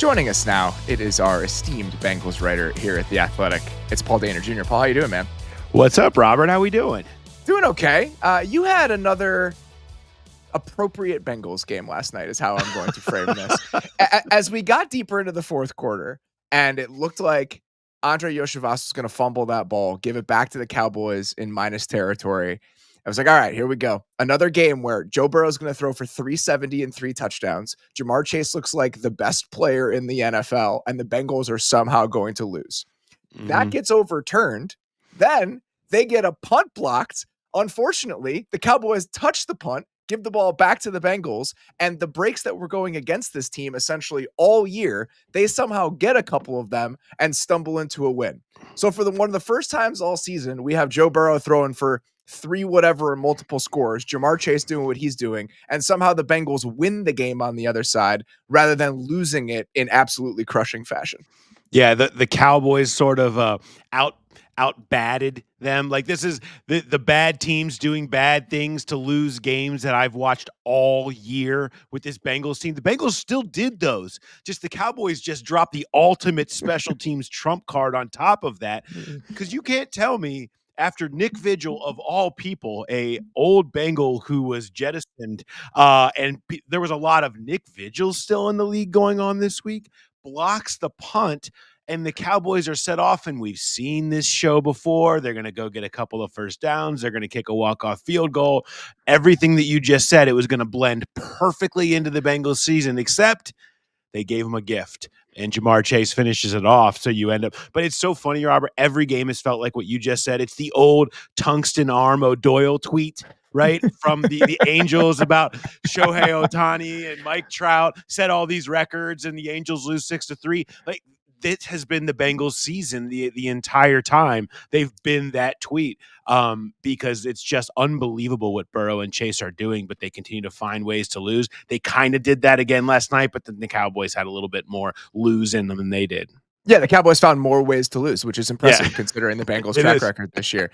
Joining us now, it is our esteemed Bengals writer here at The Athletic. It's Paul Dehner Jr. Paul, how you doing, man? What's up, Robert? How we doing? Doing okay. You had another appropriate Bengals game last night is how I'm going to frame this. As we got deeper into the fourth quarter, and it looked like Andre Iosivas was going to fumble that ball, give it back to the Cowboys in minus territory. I was like, all right, here we go. Another game where Joe Burrow is going to throw for 370 and 3 touchdowns. Jamar Chase looks like the best player in the NFL, and the Bengals are somehow going to lose. That gets overturned. Then they get a punt blocked. Unfortunately, the Cowboys touch the punt, give the ball back to the Bengals, and the breaks that were going against this team essentially all year, they somehow get a couple of them and stumble into a win. So for one of the first times all season, we have Joe Burrow throwing for 3 whatever and multiple scores, Jamar Chase doing what he's doing, and somehow the Bengals win the game on the other side rather than losing it in absolutely crushing fashion. Yeah, the Cowboys sort of out-batted them. Like, this is the bad teams doing bad things to lose games that I've watched all year with this Bengals team. The Bengals still did those. Just the Cowboys just dropped the ultimate special teams trump card on top of that, because you can't tell me after Nick Vigil, of all people, a old Bengal who was jettisoned, and there was a lot of Nick Vigils still in the league going on this week, blocks the punt, and the Cowboys are set off, and we've seen this show before. They're going to go get a couple of first downs. They're going to kick a walk-off field goal. Everything that you just said, it was going to blend perfectly into the Bengals season, except they gave him a gift, and Jamar Chase finishes it off. So you end up, but it's so funny, Robert. Every game has felt like what you just said. It's the old tungsten arm O'Doyle tweet, right? From the Angels about Shohei Ohtani and Mike Trout set all these records and the Angels lose 6-3. Like, this has been the Bengals season the entire time. They've been that tweet because it's just unbelievable what Burrow and Chase are doing, but they continue to find ways to lose. They kind of did that again last night, but then the Cowboys had a little bit more lose in them than they did. Yeah, the Cowboys found more ways to lose, which is impressive considering the Bengals' track record this year.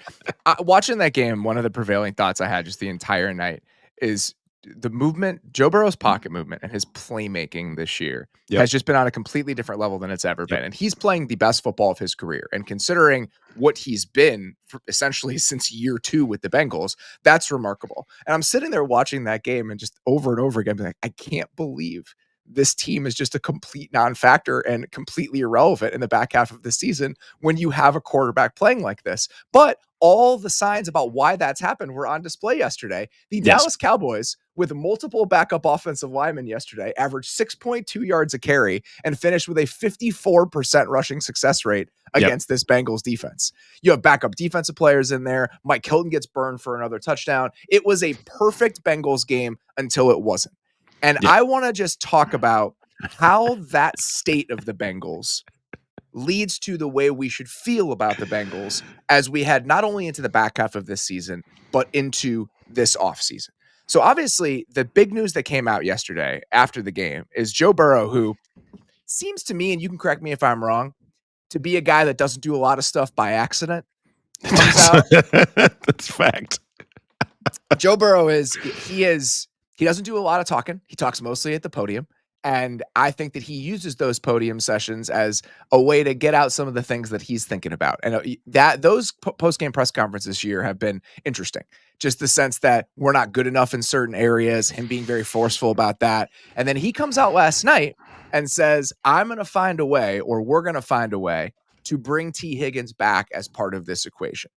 Watching that game, one of the prevailing thoughts I had just the entire night is the movement, Joe Burrow's pocket movement and his playmaking this year has just been on a completely different level than it's ever been. And he's playing the best football of his career. And considering what he's been for essentially since year 2 with the Bengals, that's remarkable. And I'm sitting there watching that game and just over and over again, being like, I can't believe this team is just a complete non-factor and completely irrelevant in the back half of the season when you have a quarterback playing like this. But all the signs about why that's happened were on display yesterday. The Dallas Cowboys, with multiple backup offensive linemen yesterday, averaged 6.2 yards a carry and finished with a 54% rushing success rate against this Bengals defense. You have backup defensive players in there. Mike Hilton gets burned for another touchdown. It was a perfect Bengals game until it wasn't. And I want to just talk about how that state of the Bengals leads to the way we should feel about the Bengals as we head not only into the back half of this season, but into this offseason. So obviously, the big news that came out yesterday after the game is Joe Burrow, who seems to me, and you can correct me if I'm wrong, to be a guy that doesn't do a lot of stuff by accident. Comes out. That's fact. Joe Burrow he doesn't do a lot of talking. He talks mostly at the podium. And I think that he uses those podium sessions as a way to get out some of the things that he's thinking about. And those post-game press conferences this year have been interesting. Just the sense that we're not good enough in certain areas, him being very forceful about that. And then he comes out last night and says, I'm going to find a way, or we're going to find a way to bring Tee Higgins back as part of this equation.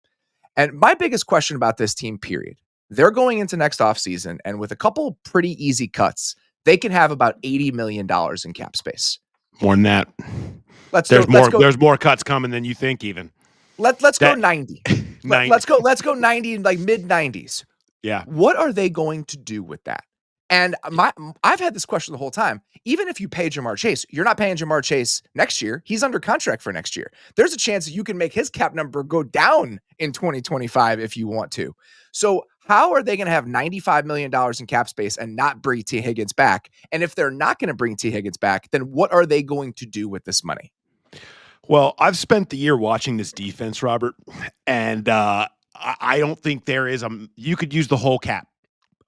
And my biggest question about this team, period, they're going into next offseason, and with a couple pretty easy cuts, they can have about $80 million in cap space. More than that. There's more cuts coming than you think even. Let's go 90. Let's go 90 in like mid-90s. Yeah. What are they going to do with that? And I've had this question the whole time. Even if you pay Jamar Chase, you're not paying Jamar Chase next year. He's under contract for next year. There's a chance that you can make his cap number go down in 2025 if you want to. So how are they going to have $95 million in cap space and not bring Tee Higgins back? And if they're not going to bring Tee Higgins back, then what are they going to do with this money? Well, I've spent the year watching this defense, Robert, and I don't think there is you could use the whole cap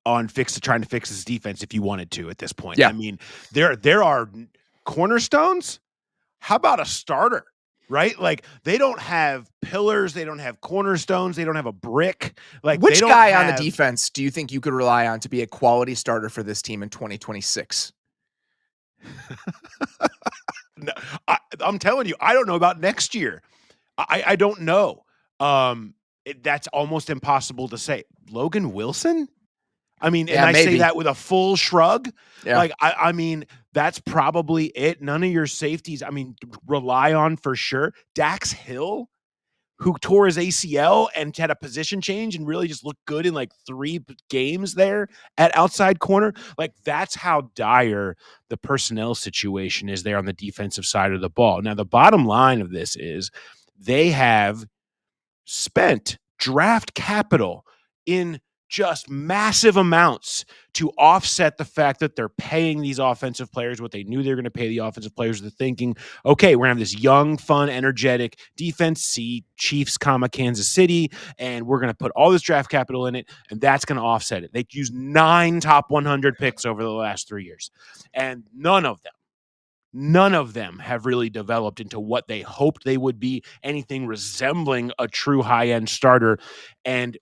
on trying to fix this defense if you wanted to at this point. Yeah. I mean, there are cornerstones? How about a starter? Right? Like, they don't have pillars, they don't have cornerstones, they don't have a brick. Like, they Which don't guy on the have defense do you think you could rely on to be a quality starter for this team in 2026? No, I'm telling you, I don't know about next year. I don't know. That's almost impossible to say. Logan Wilson? I mean, and Yeah, I say maybe. that with a full shrug. Yeah. Like, I mean, that's probably it. None of your safeties, I mean, rely on for sure. Dax Hill, who tore his ACL and had a position change and really just looked good in like 3 games there at outside corner. Like, that's how dire the personnel situation is there on the defensive side of the ball. Now, the bottom line of this is they have spent draft capital in just massive amounts to offset the fact that they're paying these offensive players what they knew they were going to pay the offensive players. They're thinking, okay, we're going to have this young, fun, energetic defense, see Chiefs, Kansas City, and we're going to put all this draft capital in it, and that's going to offset it. They used 9 top 100 picks over the last 3 years, and none of them have really developed into what they hoped they would be, anything resembling a true high-end starter. And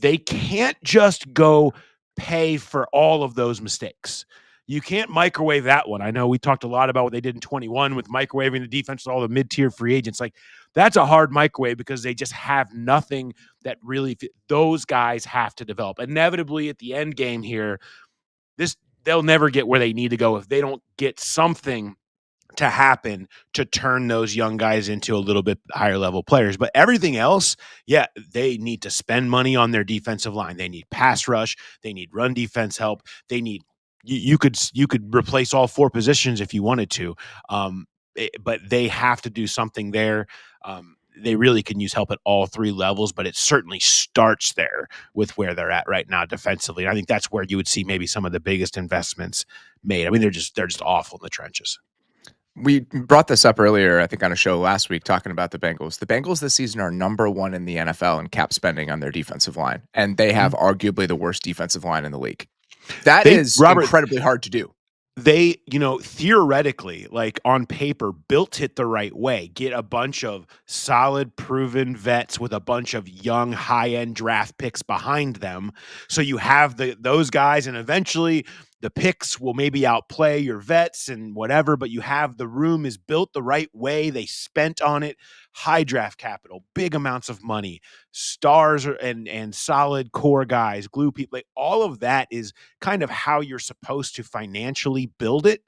they can't just go pay for all of those mistakes. You can't microwave that one. I know we talked a lot about what they did in 21 with microwaving the defense with all the mid-tier free agents. Like, that's a hard microwave because they just have nothing that really those guys have to develop. Inevitably, at the end game here, they'll never get where they need to go if they don't get something to happen to turn those young guys into a little bit higher level players. But everything else, yeah, they need to spend money on their defensive line. They need pass rush. They need run defense help. They need you could replace all 4 positions if you wanted to, but they have to do something there. They really can use help at all 3 levels, but it certainly starts there with where they're at right now defensively. And I think that's where you would see maybe some of the biggest investments made. I mean, they're just awful in the trenches. We brought this up earlier, I think, on a show last week talking about the Bengals. The Bengals this season are number 1 in the NFL in cap spending on their defensive line, and they have arguably the worst defensive line in the league. That is incredibly hard to do. They, theoretically, like on paper, built it the right way. Get a bunch of solid, proven vets with a bunch of young, high-end draft picks behind them. So you have those guys, and eventually the picks will maybe outplay your vets and whatever, but you have the room is built the right way. They spent on it. High draft capital, big amounts of money, stars and solid core guys, glue people. Like, all of that is kind of how you're supposed to financially build it.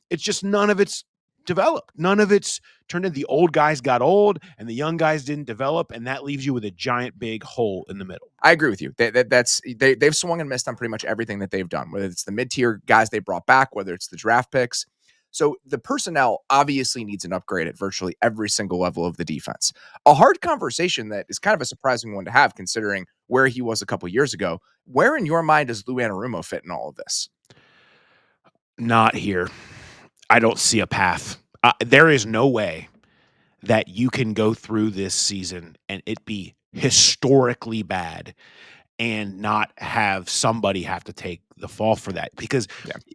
It's just none of it's developed. None of it's turned into the old guys got old and the young guys didn't develop, and that leaves you with a giant big hole in the middle. I agree with you. They've swung and missed on pretty much everything that they've done, whether it's the mid-tier guys they brought back, whether it's the draft picks. So the personnel obviously needs an upgrade at virtually every single level of the defense. A hard conversation that is kind of a surprising one to have considering where he was a couple years ago. Where in your mind does Lou Anarumo fit in all of this? Not here. I don't see a path. There is no way that you can go through this season and it be historically bad and not have somebody have to take the fall for that, because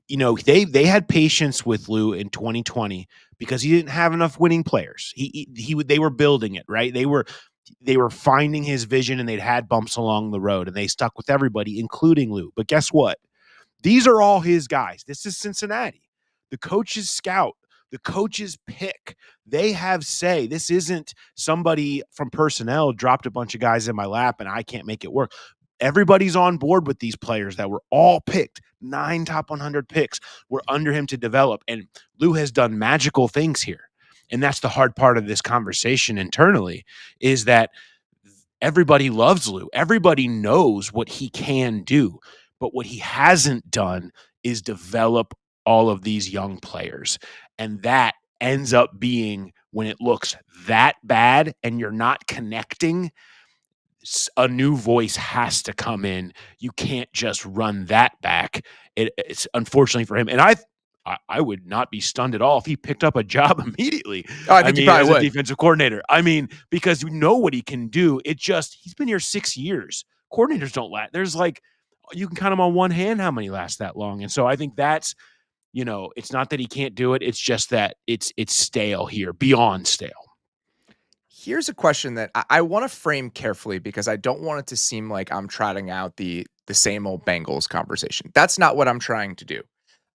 they had patience with Lou in 2020 because he didn't have enough winning players. They were building it, right? They were finding his vision, and they'd had bumps along the road, and they stuck with everybody, including Lou. But guess what? These are all his guys. This is Cincinnati. The coaches scout, the coaches pick. They have say. This isn't somebody from personnel dropped a bunch of guys in my lap and I can't make it work. Everybody's on board with these players that were all picked. 9 top 100 picks were under him to develop. And Lou has done magical things here. And that's the hard part of this conversation internally, is that everybody loves Lou. Everybody knows what he can do. But what he hasn't done is develop all of these young players. And that ends up being, when it looks that bad and you're not connecting, a new voice has to come in. You can't just run that back. It's unfortunately for him. And I would not be stunned at all if he picked up a job immediately. Oh, I think he probably would. As a defensive coordinator. I mean, because you know what he can do. He's been here 6 years. Coordinators don't last. There's like, you can count them on one hand how many last that long. And so I think that's, It's not that he can't do it. It's just that it's stale here, beyond stale. Here's a question that I want to frame carefully because I don't want it to seem like I'm trotting out the same old Bengals conversation. That's not what I'm trying to do.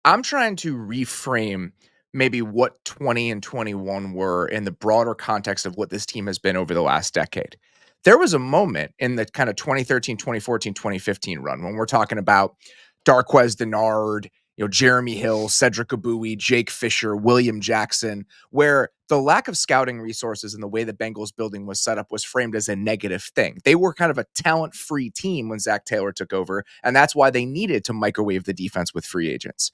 I'm trying to reframe maybe what 20 and 21 were in the broader context of what this team has been over the last decade. There was a moment in the kind of 2013, 2014, 2015 run when we're talking about Darqueze Dennard, Jeremy Hill, Cedric Abui, Jake Fisher, William Jackson, where the lack of scouting resources and the way the Bengals building was set up was framed as a negative thing. They were kind of a talent-free team when Zach Taylor took over, and that's why they needed to microwave the defense with free agents.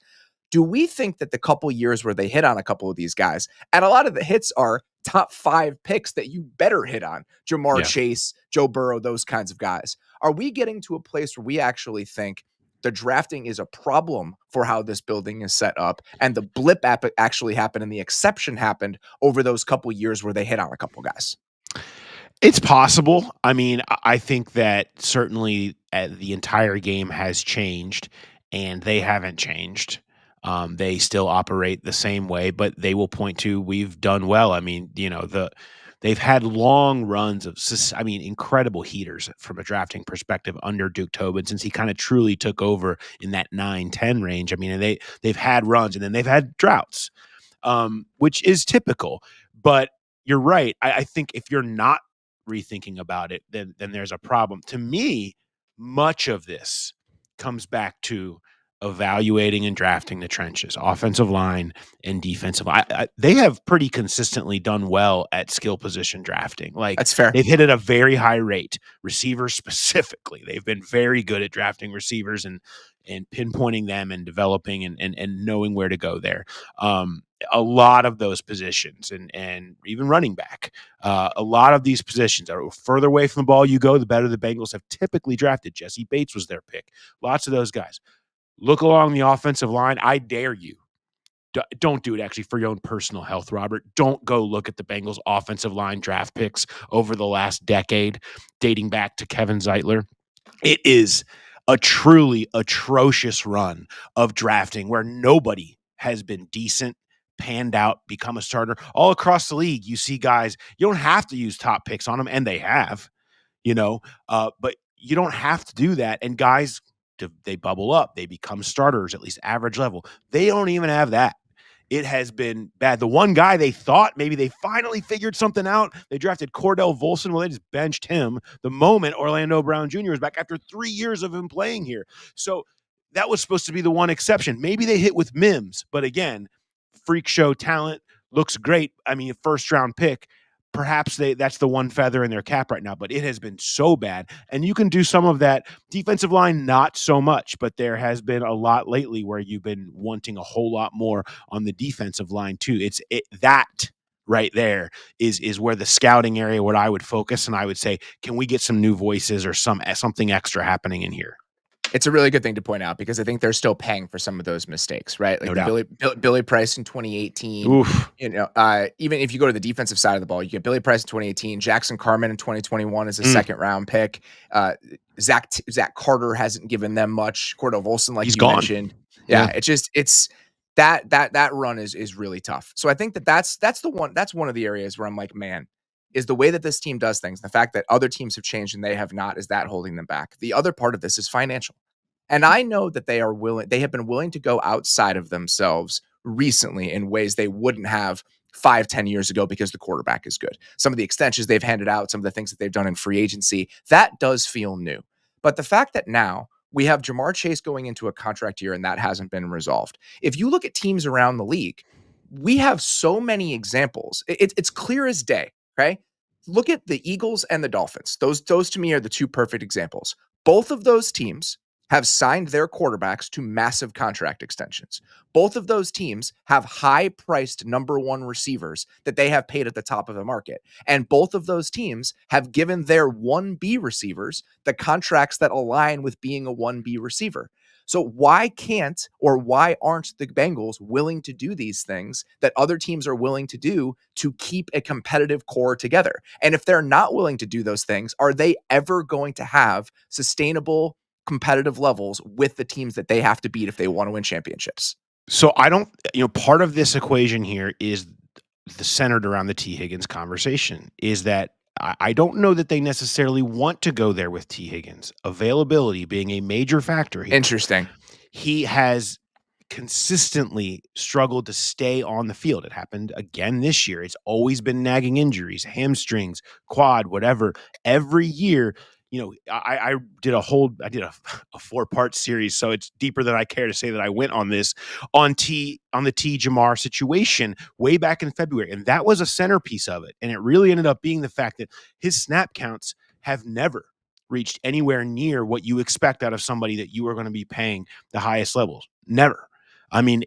Do we think that the couple years where they hit on a couple of these guys, and a lot of the hits are top 5 picks that you better hit on, Jamar Yeah. Chase, Joe Burrow, those kinds of guys, are we getting to a place where we actually think the drafting is a problem for how this building is set up, and the blip actually happened and the exception happened over those couple years where they hit on a couple guys? It's possible. I mean, I think that certainly the entire game has changed, and they haven't changed. They still operate the same way, but they will point to we've done well. I mean, they've had long runs of, incredible heaters from a drafting perspective under Duke Tobin since he kind of truly took over in that 9-10 range. I mean, they've had runs and then they've had droughts, which is typical. But you're right. I think if you're not rethinking about it, then there's a problem. To me, much of this comes back to evaluating and drafting the trenches, offensive line and defensive. They have pretty consistently done well at skill position drafting. Like, That's fair. they've hit at a very high rate. Receivers specifically, they've been very good at drafting receivers and pinpointing them and developing and knowing where to go there. A lot of those positions and even running back, a lot of these positions are further away from the ball you go, the better the Bengals have typically drafted. Jesse Bates was their pick. Lots of those guys. Look along the offensive line. I dare you. Don't do it actually for your own personal health, Robert. Don't go look at the Bengals offensive line draft picks over the last decade, dating back to Kevin Zeitler. It is a truly atrocious run of drafting where nobody has been decent, panned out, become a starter. All across the league, you see guys, you don't have to use top picks on them, and they have, but you don't have to do that. And guys, they bubble up, they become starters, at least average level. They don't even have that. It has been bad. The one guy they thought maybe they finally figured something out, they drafted Cordell Volson. Well, they just benched him the moment Orlando Brown Jr. was back after 3 years of him playing here. So that was supposed to be the one exception. Maybe they hit with Mims, but again, freak show talent, looks great. I mean, first round pick. Perhaps that's the one feather in their cap right now, but it has been so bad. And you can do some of that. Defensive line, not so much, but there has been a lot lately where you've been wanting a whole lot more on the defensive line too. That right there is where the scouting area, what I would focus, and I would say, can we get some new voices or something extra happening in here? It's a really good thing to point out because I think they're still paying for some of those mistakes, right? Like No the doubt. Billy Price in 2018. Oof. Even if you go to the defensive side of the ball, you get Billy Price in 2018, Jackson Carman in 2021 as a Mm. second round pick. Zach Carter hasn't given them much. Cordell Volson, like He's you gone. mentioned, Yeah. it's that run is really tough. So I think that's one of the areas where I'm like, man, is the way that this team does things, the fact that other teams have changed and they have not, is that holding them back? The other part of this is financial. And I know that they have been willing to go outside of themselves recently in ways they wouldn't have 5-10 years ago because the quarterback is good. Some of the extensions they've handed out, some of the things that they've done in free agency, that does feel new. But the fact that now we have Jamar Chase going into a contract year and that hasn't been resolved. If you look at teams around the league, we have so many examples. It's clear as day. Okay. Look at the Eagles and the Dolphins. Those to me are the two perfect examples. Both of those teams have signed their quarterbacks to massive contract extensions. Both of those teams have high-priced number one receivers that they have paid at the top of the market. And both of those teams have given their 1B receivers the contracts that align with being a 1B receiver. So why aren't the Bengals willing to do these things that other teams are willing to do to keep a competitive core together? And if they're not willing to do those things, are they ever going to have sustainable competitive levels with the teams that they have to beat if they want to win championships? So I don't, part of this equation here is centered around the Tee Higgins conversation is that I don't know that they necessarily want to go there with Tee Higgins. Availability being a major factor here. Interesting. He has consistently struggled to stay on the field. It happened again this year. It's always been nagging injuries, hamstrings, quad, whatever. Every year, I did a 4-part series, so it's deeper than I care to say that I went on this on the T Jamar situation way back in February, and that was a centerpiece of it. And it really ended up being the fact that his snap counts have never reached anywhere near what you expect out of somebody that you are going to be paying the highest levels. Never. I mean,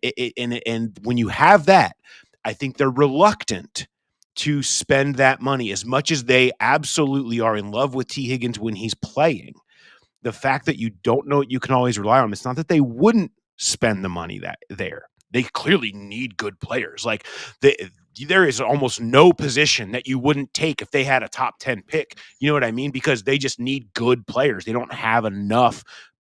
and when you have that, I think they're reluctant to spend that money as much as they absolutely are in love with Tee Higgins when he's playing. The fact that you don't know what you can always rely on, it's not that they wouldn't spend the money that there. They clearly need good players. Like there is almost no position that you wouldn't take if they had a top 10 pick. You know what I mean? Because they just need good players. They don't have enough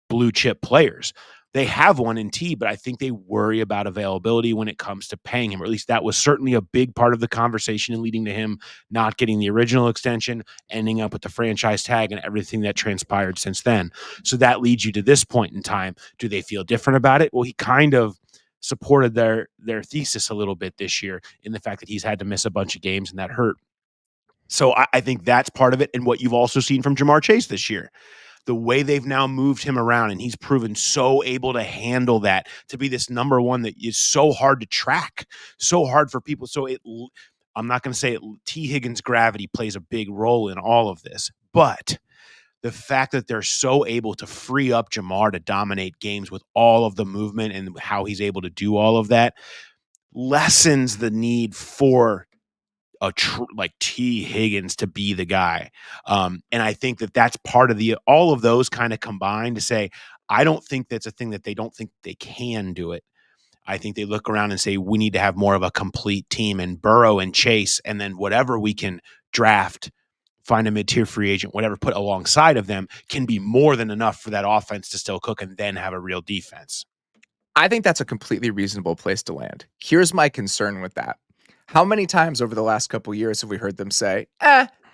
blue chip players. They have one in T, but I think they worry about availability when it comes to paying him, or at least that was certainly a big part of the conversation and leading to him not getting the original extension, ending up with the franchise tag and everything that transpired since then. So that leads you to this point in time. Do they feel different about it? Well, he kind of supported their thesis a little bit this year in the fact that he's had to miss a bunch of games and that hurt. So I think that's part of it. And what you've also seen from Jamar Chase this year, the way they've now moved him around, and he's proven so able to handle that, to be this number one that is so hard to track, so hard for people. So I'm not going to say it, Tee Higgins' gravity plays a big role in all of this, but the fact that they're so able to free up Jamar to dominate games with all of the movement and how he's able to do all of that lessens the need for like Tee Higgins to be the guy. And I think that that's part of all of those kind of combined to say, I don't think that's a thing that they don't think they can do it. I think they look around and say, we need to have more of a complete team, and Burrow and Chase, and then whatever we can draft, find a mid-tier free agent, whatever, put alongside of them can be more than enough for that offense to still cook and then have a real defense. I think that's a completely reasonable place to land. Here's my concern with that. How many times over the last couple years have we heard them say,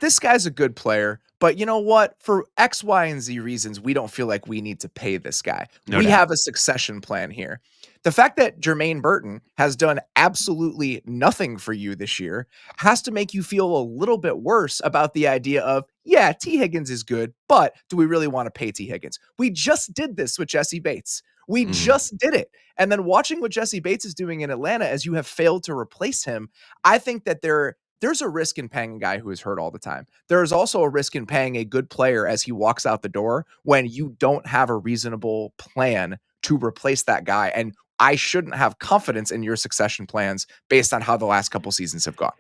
this guy's a good player, but you know what? For X, Y, and Z reasons, we don't feel like we need to pay this guy. No We doubt. have a succession plan here. The fact that Jermaine Burton has done absolutely nothing for you this year has to make you feel a little bit worse about the idea of, yeah, Tee Higgins is good, but do we really want to pay Tee Higgins? We just did this with Jesse Bates. We just did it. And then watching what Jesse Bates is doing in Atlanta as you have failed to replace him, I think that there's a risk in paying a guy who is hurt all the time. There is also a risk in paying a good player as he walks out the door when you don't have a reasonable plan to replace that guy. And I shouldn't have confidence in your succession plans based on how the last couple seasons have gone.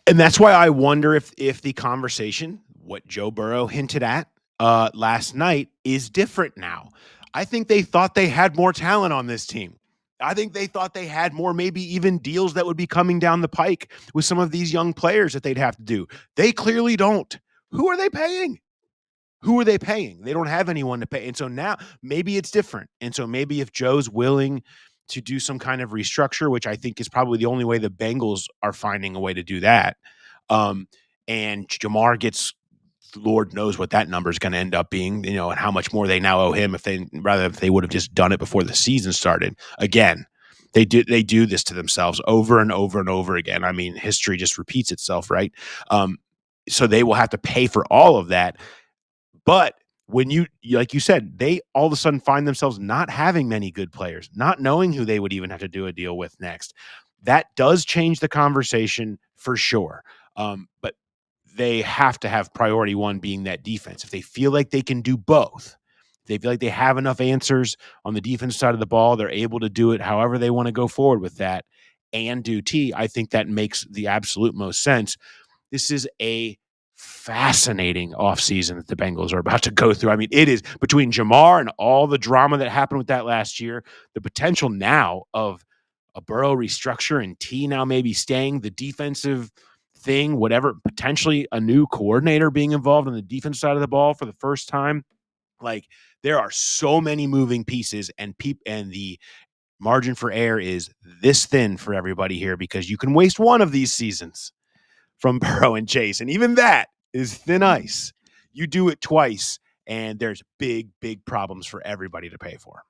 And that's why I wonder if the conversation, what Joe Burrow hinted at last night, is different now. I think they thought they had more talent on this team. I think they thought they had more, maybe even deals that would be coming down the pike with some of these young players that they'd have to do. They clearly don't. Who are they paying? Who are they paying? They don't have anyone to pay. And so now maybe it's different. And so maybe if Joe's willing to do some kind of restructure, which I think is probably the only way the Bengals are finding a way to do that, and Jamar gets, Lord knows what that number is going to end up being, and how much more they now owe him if they would have just done it before the season started. Again, they do this to themselves over and over and over again. I mean, history just repeats itself, right? So they will have to pay for all of that. But when you, like you said, they all of a sudden find themselves not having many good players, not knowing who they would even have to do a deal with next. That does change the conversation for sure. But they have to have priority one being that defense. If they feel like they can do both, they feel like they have enough answers on the defense side of the ball, they're able to do it however they want to go forward with that and do T. I think that makes the absolute most sense. This is a fascinating offseason that the Bengals are about to go through. I mean, it is, between Jamar and all the drama that happened with that last year, the potential now of a Burrow restructure and T now maybe staying, the defensive thing, whatever, potentially a new coordinator being involved on the defense side of the ball for the first time. Like, there are so many moving pieces, and the Margin for error is this thin for everybody here because you can waste one of these seasons from Burrow and Chase. And even that is thin ice. You do it twice, and there's big, big problems for everybody to pay for.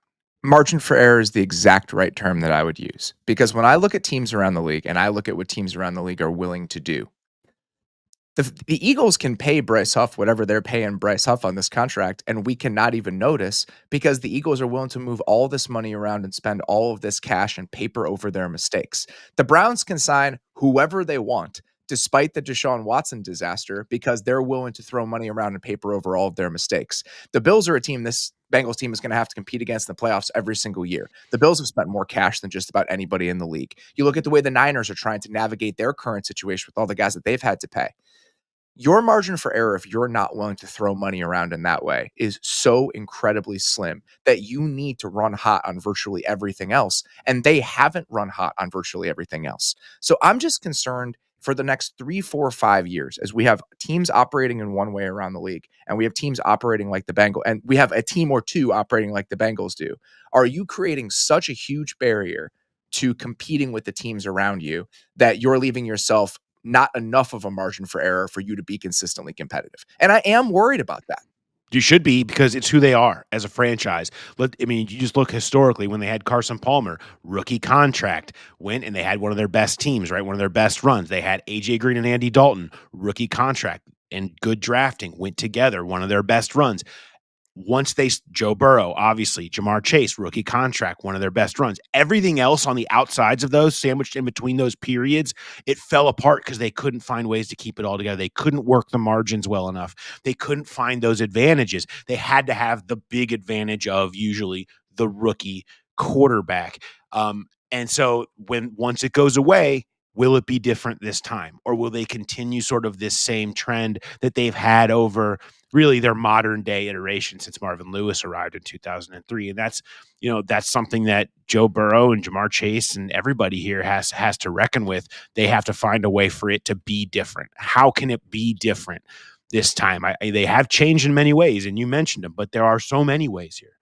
Margin for error is the exact right term that I would use, because when I look at teams around the league and I look at what teams around the league are willing to do, the Eagles can pay Bryce Huff whatever they're paying Bryce Huff on this contract, and we cannot even notice because the Eagles are willing to move all this money around and spend all of this cash and paper over their mistakes. The Browns can sign whoever they want, despite the Deshaun Watson disaster, because they're willing to throw money around and paper over all of their mistakes. The Bills are a team this Bengals team is going to have to compete against in the playoffs every single year. The Bills have spent more cash than just about anybody in the league. You look at the way the Niners are trying to navigate their current situation with all the guys that they've had to pay. Your margin for error, if you're not willing to throw money around in that way, is so incredibly slim that you need to run hot on virtually everything else. And they haven't run hot on virtually everything else. So I'm just concerned for the next 3, 4, 5 years, as we have teams operating in one way around the league, and we have teams operating like the Bengals, and we have a team or two operating like the Bengals do. Are you creating such a huge barrier to competing with the teams around you that you're leaving yourself not enough of a margin for error for you to be consistently competitive? And I am worried about that. You should be, because it's who they are as a franchise. I mean, you just look historically when they had Carson Palmer, rookie contract, went and they had one of their best teams, right? One of their best runs. They had AJ Green and Andy Dalton, rookie contract, and good drafting, went together, one of their best runs. Once Joe Burrow, obviously, Jamar Chase, rookie contract, one of their best runs. Everything else on the outsides of those, sandwiched in between those periods, it fell apart because they couldn't find ways to keep it all together. They couldn't work the margins well enough. They couldn't find those advantages. They had to have the big advantage of usually the rookie quarterback. And so once it goes away, will it be different this time? Or will they continue sort of this same trend that they've had over really their modern day iteration since Marvin Lewis arrived in 2003? And that's something that Joe Burrow and Jamar Chase and everybody here has to reckon with. They have to find a way for it to be different. How can it be different this time? They have changed in many ways, and you mentioned them, but there are so many ways here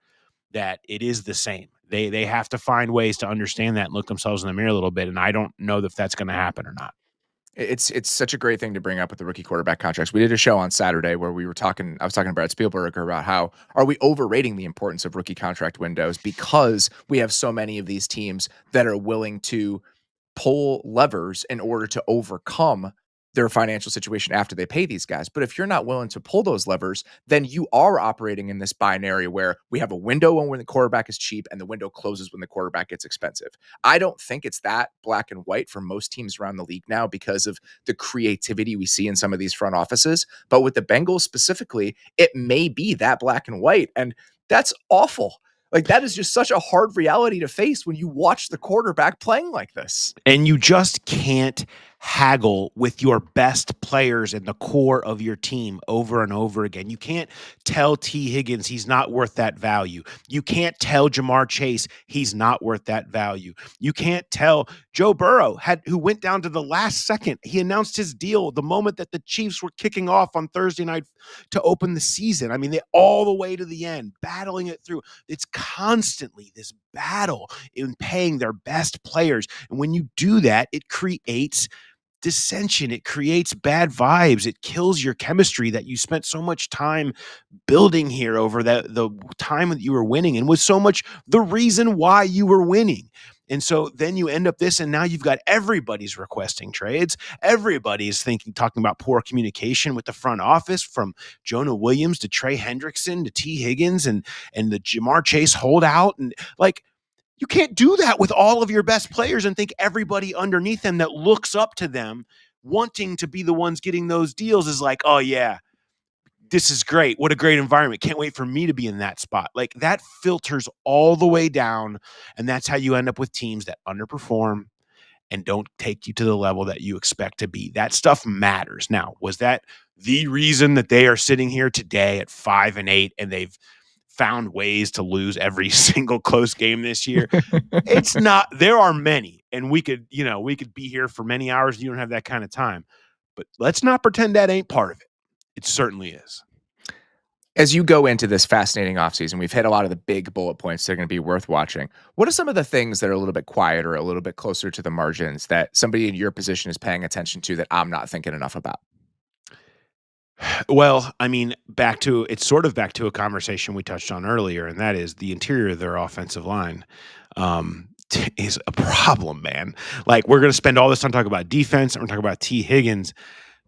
that it is the same. They have to find ways to understand that and look themselves in the mirror a little bit. And I don't know if that's going to happen or not. It's such a great thing to bring up with the rookie quarterback contracts. We did a show on Saturday where I was talking to Brad Spielberg about how are we overrating the importance of rookie contract windows because we have so many of these teams that are willing to pull levers in order to overcome their financial situation after they pay these guys. But if you're not willing to pull those levers, then you are operating in this binary where we have a window when the quarterback is cheap and the window closes when the quarterback gets expensive. I don't think it's that black and white for most teams around the league now because of the creativity we see in some of these front offices. But with the Bengals specifically, it may be that black and white. And that's awful. Like, that is just such a hard reality to face when you watch the quarterback playing like this. And you just can't haggle with your best players in the core of your team over and over again. You can't tell Tee Higgins he's not worth that value. You can't tell Jamar Chase he's not worth that value. You can't tell Joe Burrow, who went down to the last second. He announced his deal the moment that the Chiefs were kicking off on Thursday night to open the season. I mean, they all the way to the end, battling it through. It's constantly this battle in paying their best players. And when you do that, it creates dissension. It creates bad vibes. It kills your chemistry that you spent so much time building here over the time that you were winning and was so much the reason why you were winning. And so then you end up this, and now you've got everybody's requesting trades. Everybody's talking about poor communication with the front office, from Jonah Williams to Trey Hendrickson to Tee Higgins and the Jamar Chase holdout. And like, you can't do that with all of your best players and think everybody underneath them that looks up to them wanting to be the ones getting those deals is like, oh yeah, this is great. What a great environment. Can't wait for me to be in that spot. Like, that filters all the way down. And that's how you end up with teams that underperform and don't take you to the level that you expect to be. That stuff matters. Now, was that the reason that they are sitting here today at 5-8 and they've found ways to lose every single close game this year? It's not. There are many, and we could be here for many hours. You don't have that kind of time, but let's not pretend that ain't part of it. It certainly is. As you go into this fascinating offseason, we've hit a lot of the big bullet points that are going to be worth watching. What are some of the things that are a little bit quieter, a little bit closer to the margins that somebody in your position is paying attention to that I'm not thinking enough about? Well, I mean, it's sort of back to a conversation we touched on earlier, and that is the interior of their offensive line is a problem, man. Like, we're going to spend all this time talking about defense, and we're talking about Tee Higgins.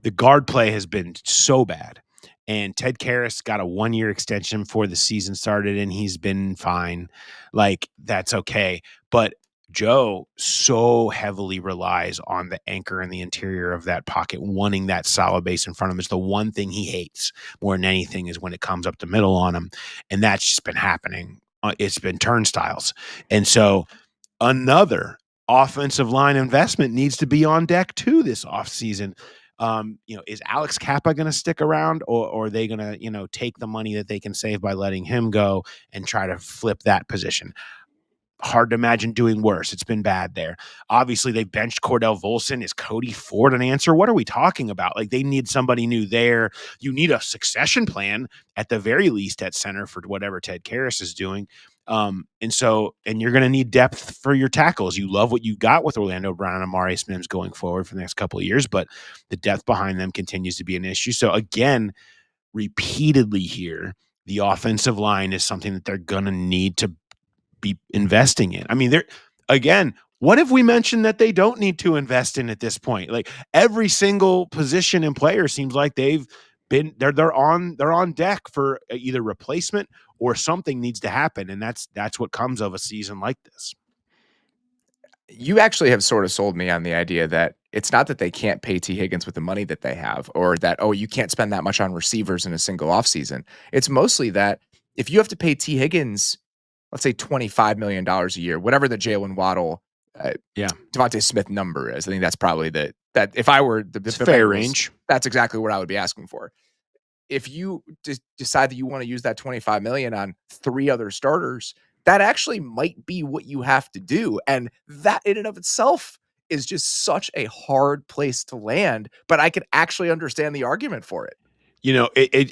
The guard play has been so bad. And Ted Karras got a 1-year extension before the season started, and he's been fine. Like, that's okay. But Joe so heavily relies on the anchor in the interior of that pocket, wanting that solid base in front of him. It's the one thing he hates more than anything is when it comes up the middle on him. And that's just been happening. It's been turnstiles. And so another offensive line investment needs to be on deck too this offseason. Is Alex Kappa going to stick around, or are they going to, take the money that they can save by letting him go and try to flip that position? Hard to imagine doing worse. It's been bad there. Obviously, they benched Cordell Volson. Is Cody Ford an answer? What are we talking about? Like, they need somebody new there. You need a succession plan at the very least at center for whatever Ted Karras is doing. And you're going to need depth for your tackles. You love what you got with Orlando Brown and Amari Smims going forward for the next couple of years, but the depth behind them continues to be an issue. So again, repeatedly here, the offensive line is something that they're going to need to be investing in. I mean, what if we mentioned that they don't need to invest in at this point? Like, every single position and player seems like they're on deck for either replacement or something needs to happen, and that's what comes of a season like this. You actually have sort of sold me on the idea that it's not that they can't pay Tee Higgins with the money that they have, or that, oh, you can't spend that much on receivers in a single offseason. It's mostly that if you have to pay Tee Higgins, let's say $25 million a year, whatever the Jalen Waddle, Devontae Smith number is, I think that's probably that if I were the fair Bengals, range. that's exactly what I would be asking for. If you decide that you want to use that 25 million on 3 other starters, that actually might be what you have to do. And that in and of itself is just such a hard place to land, but I can actually understand the argument for it.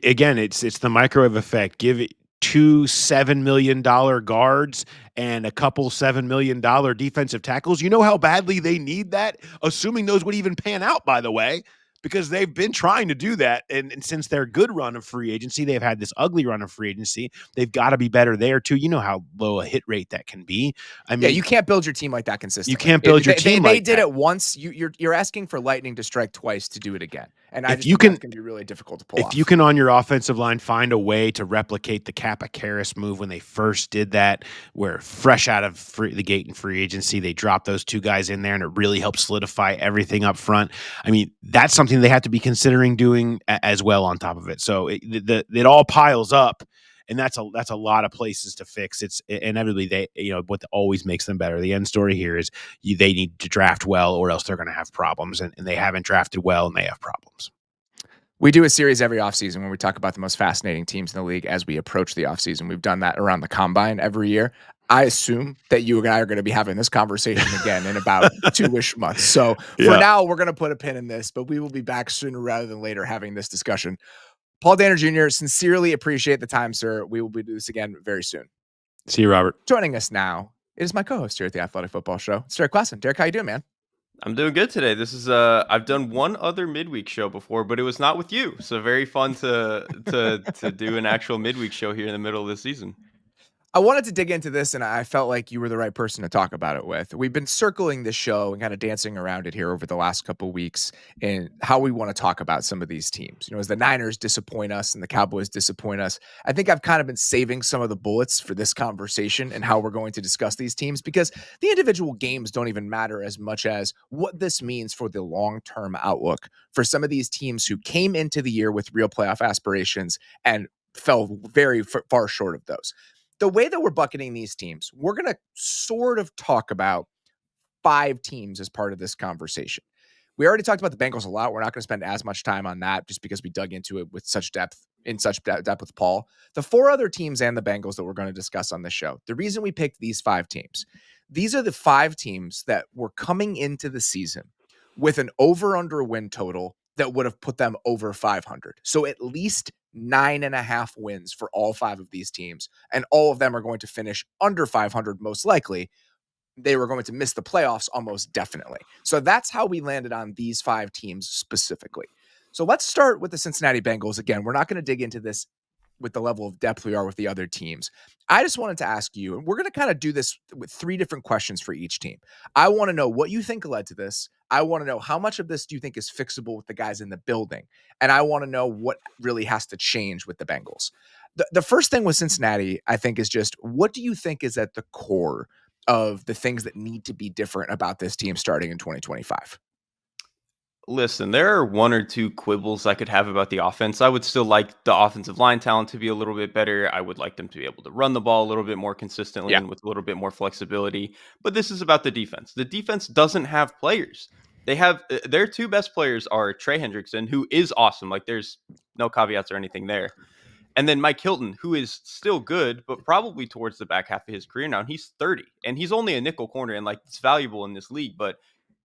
Again, it's the microwave effect. Give it 2 $7 million guards and a couple $7 million defensive tackles. You know how badly they need that, assuming those would even pan out, by the way, because they've been trying to do that. And since their good run of free agency, they've had this ugly run of free agency. They've got to be better there too. You know how low a hit rate that can be. I mean, you can't build your team like that consistently. You can't build your team like that. They did it once. You're asking for lightning to strike twice to do it again. And I just think that's going to be really difficult to pull off. If you can, on your offensive line, find a way to replicate the Kappa Karras move when they first did that, where fresh out of the gate in free agency, they dropped those 2 guys in there, and it really helped solidify everything up front. I mean, that's something they have to be considering doing as well on top of it. So it all piles up. And that's a lot of places to fix. It's inevitably what always makes them better. The end story here is they need to draft well, or else they're going to have problems. And they haven't drafted well, and they have problems. We do a series every offseason when we talk about the most fascinating teams in the league as we approach the offseason. We've done that around the combine every year. I assume that you and I are going to be having this conversation again in about 2-ish months. So for now, we're going to put a pin in this, but we will be back sooner rather than later having this discussion. Paul Dehner Jr., sincerely appreciate the time, sir. We will do this again very soon. See you, Robert. Joining us now is my co-host here at the Athletic Football Show. It's Derrik Klassen. Derrik, how you doing, man? I'm doing good today. This is I've done one other midweek show before, but it was not with you. So very fun to do an actual midweek show here in the middle of the season. I wanted to dig into this, and I felt like you were the right person to talk about it with. We've been circling this show and kind of dancing around it here over the last couple of weeks and how we want to talk about some of these teams. As the Niners disappoint us and the Cowboys disappoint us, I think I've kind of been saving some of the bullets for this conversation and how we're going to discuss these teams, because the individual games don't even matter as much as what this means for the long-term outlook for some of these teams who came into the year with real playoff aspirations and fell very far short of those. The way that we're bucketing these teams, we're going to sort of talk about 5 teams as part of this conversation. We already talked about the Bengals a lot. We're not going to spend as much time on that just because we dug into it with such depth with Paul. The 4 other teams and the Bengals that we're going to discuss on this show, the reason we picked these 5 teams, these are the 5 teams that were coming into the season with an over-under win total that would have put them over 500. So at least 9.5 wins for all 5 of these teams. And all of them are going to finish under 500 most likely. They were going to miss the playoffs almost definitely. So that's how we landed on these 5 teams specifically. So let's start with the Cincinnati Bengals. Again, we're not going to dig into this with the level of depth we are with the other teams. I just wanted to ask you, and we're going to kind of do this with 3 different questions for each team. I want to know what you think led to this. I want to know how much of this do you think is fixable with the guys in the building? And I want to know what really has to change with the Bengals. The first thing with Cincinnati, I think, is just what do you think is at the core of the things that need to be different about this team starting in 2025? Listen, there are 1 or 2 quibbles I could have about the offense. I would still like the offensive line talent to be a little bit better. I would like them to be able to run the ball a little bit more consistently Yeah. and with a little bit more flexibility. But this is about the defense. The defense doesn't have players. They have their 2 best players are Trey Hendrickson, who is awesome. Like there's no caveats or anything there. And then Mike Hilton, who is still good, but probably towards the back half of his career now. And he's 30 and he's only a nickel corner and like it's valuable in this league, but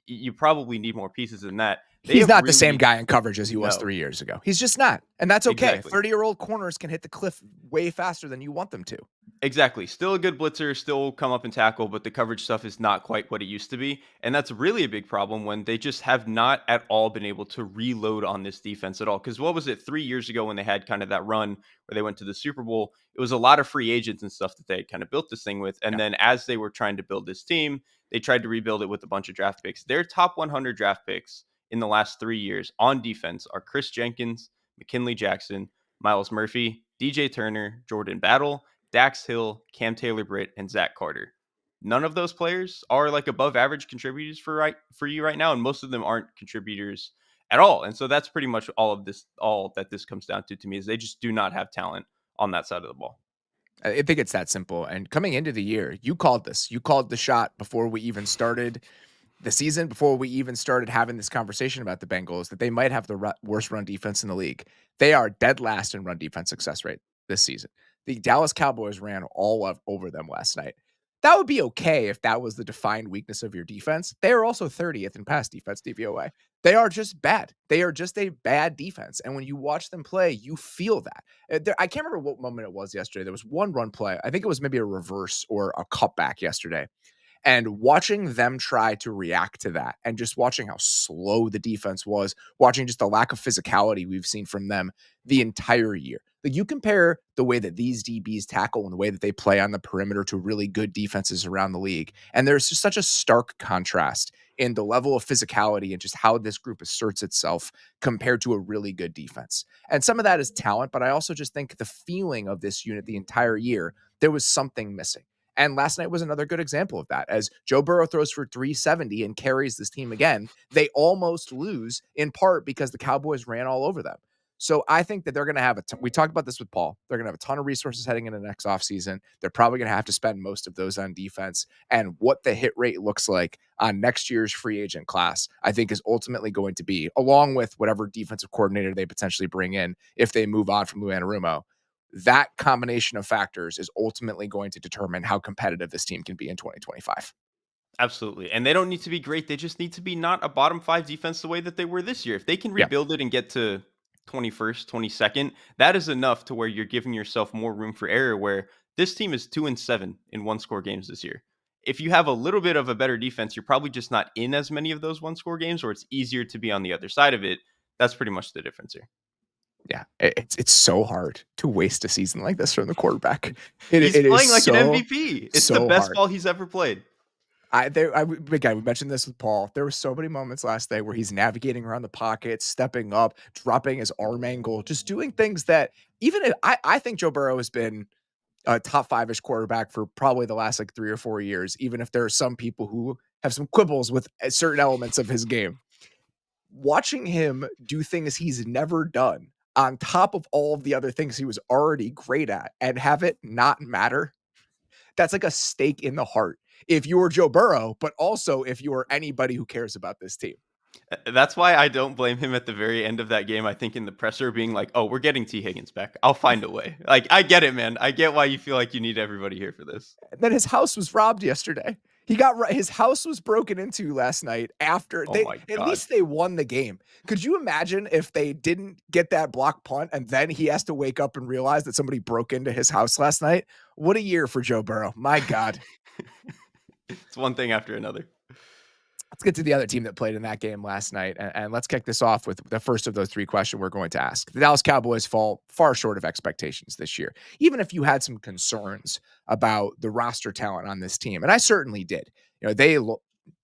you probably need more pieces than that. He's not the same guy in coverage as he was No. 3 years ago. He's just not. And that's okay. Exactly. 30-year-old corners can hit the cliff way faster than you want them to. Exactly. Still a good blitzer, still come up and tackle, but the coverage stuff is not quite what it used to be. And that's really a big problem when they just have not at all been able to reload on this defense at all. Because what was it 3 years ago when they had kind of that run where they went to the Super Bowl? It was a lot of free agents and stuff that they had kind of built this thing with. And then as they were trying to build this team, they tried to rebuild it with a bunch of draft picks. Their top 100 draft picks in the last 3 years on defense are Chris Jenkins, McKinley Jackson, Miles Murphy, DJ Turner, Jordan Battle, Dax Hill, Cam Taylor-Britt, and Zach Carter. None of those players are like above average contributors for you right now, and most of them aren't contributors at all. And so that's pretty much all that this comes down to me is they just do not have talent on that side of the ball. I think it's that simple. And coming into the year, you called this. You called the shot before we even started the season, before we even started having this conversation about the Bengals, that they might have the worst run defense in the league. They are dead last in run defense success rate this season. The Dallas Cowboys ran all over them last night. That would be okay if that was the defined weakness of your defense. They are also 30th in pass defense DVOA. They are just bad. They are just a bad defense. And when you watch them play, you feel that. I can't remember what moment it was yesterday. There was one run play. I think it was maybe a reverse or a cutback yesterday. And watching them try to react to that and just watching how slow the defense was, watching just the lack of physicality we've seen from them the entire year. Like you compare the way that these DBs tackle and the way that they play on the perimeter to really good defenses around the league. And there's just such a stark contrast in the level of physicality and just how this group asserts itself compared to a really good defense. And some of that is talent, but I also just think the feeling of this unit the entire year, there was something missing. And last night was another good example of that. As Joe Burrow throws for 370 and carries this team again, they almost lose in part because the Cowboys ran all over them. So I think that they're going to have we talked about this with Paul. They're going to have a ton of resources heading into the next offseason. They're probably going to have to spend most of those on defense. And what the hit rate looks like on next year's free agent class, I think is ultimately going to be, along with whatever defensive coordinator they potentially bring in if they move on from Lou Anarumo, that combination of factors is ultimately going to determine how competitive this team can be in 2025. Absolutely. And they don't need to be great. They just need to be not a bottom 5 defense the way that they were this year. If they can rebuild it and get to 21st, 22nd, that is enough to where you're giving yourself more room for error, where this team is 2-7 in 1-score games this year. If you have a little bit of a better defense, you're probably just not in as many of those 1-score games, or it's easier to be on the other side of it. That's pretty much the difference here. Yeah, it's so hard to waste a season like this from the quarterback. He's playing like an MVP. It's so the best hard. ball he's ever played. Again, we mentioned this with Paul. There were so many moments last night where he's navigating around the pocket, stepping up, dropping his arm angle, just doing things that even if I think Joe Burrow has been a top 5-ish quarterback for probably the last like 3 or 4 years, even if there are some people who have some quibbles with certain elements of his game. Watching him do things he's never done on top of all of the other things he was already great at and have it not matter, that's like a stake in the heart. If you're Joe Burrow, but also if you're anybody who cares about this team. That's why I don't blame him at the very end of that game. I think in the presser being like, oh, we're getting Tee Higgins back. I'll find a way. Like, I get it, man. I get why you feel like you need everybody here for this. And then his house was robbed yesterday. He got his house was broken into last night after Oh my at god. least they won the game. Could you imagine if they didn't get that block punt and then he has to wake up and realize that somebody broke into his house last night? What a year for Joe Burrow. My God. It's one thing after another. Let's get to the other team that played in that game last night, and let's kick this off with the first of those three questions we're going to ask. The Dallas Cowboys fall far short of expectations this year, even if you had some concerns about the roster talent on this team, and I certainly did. They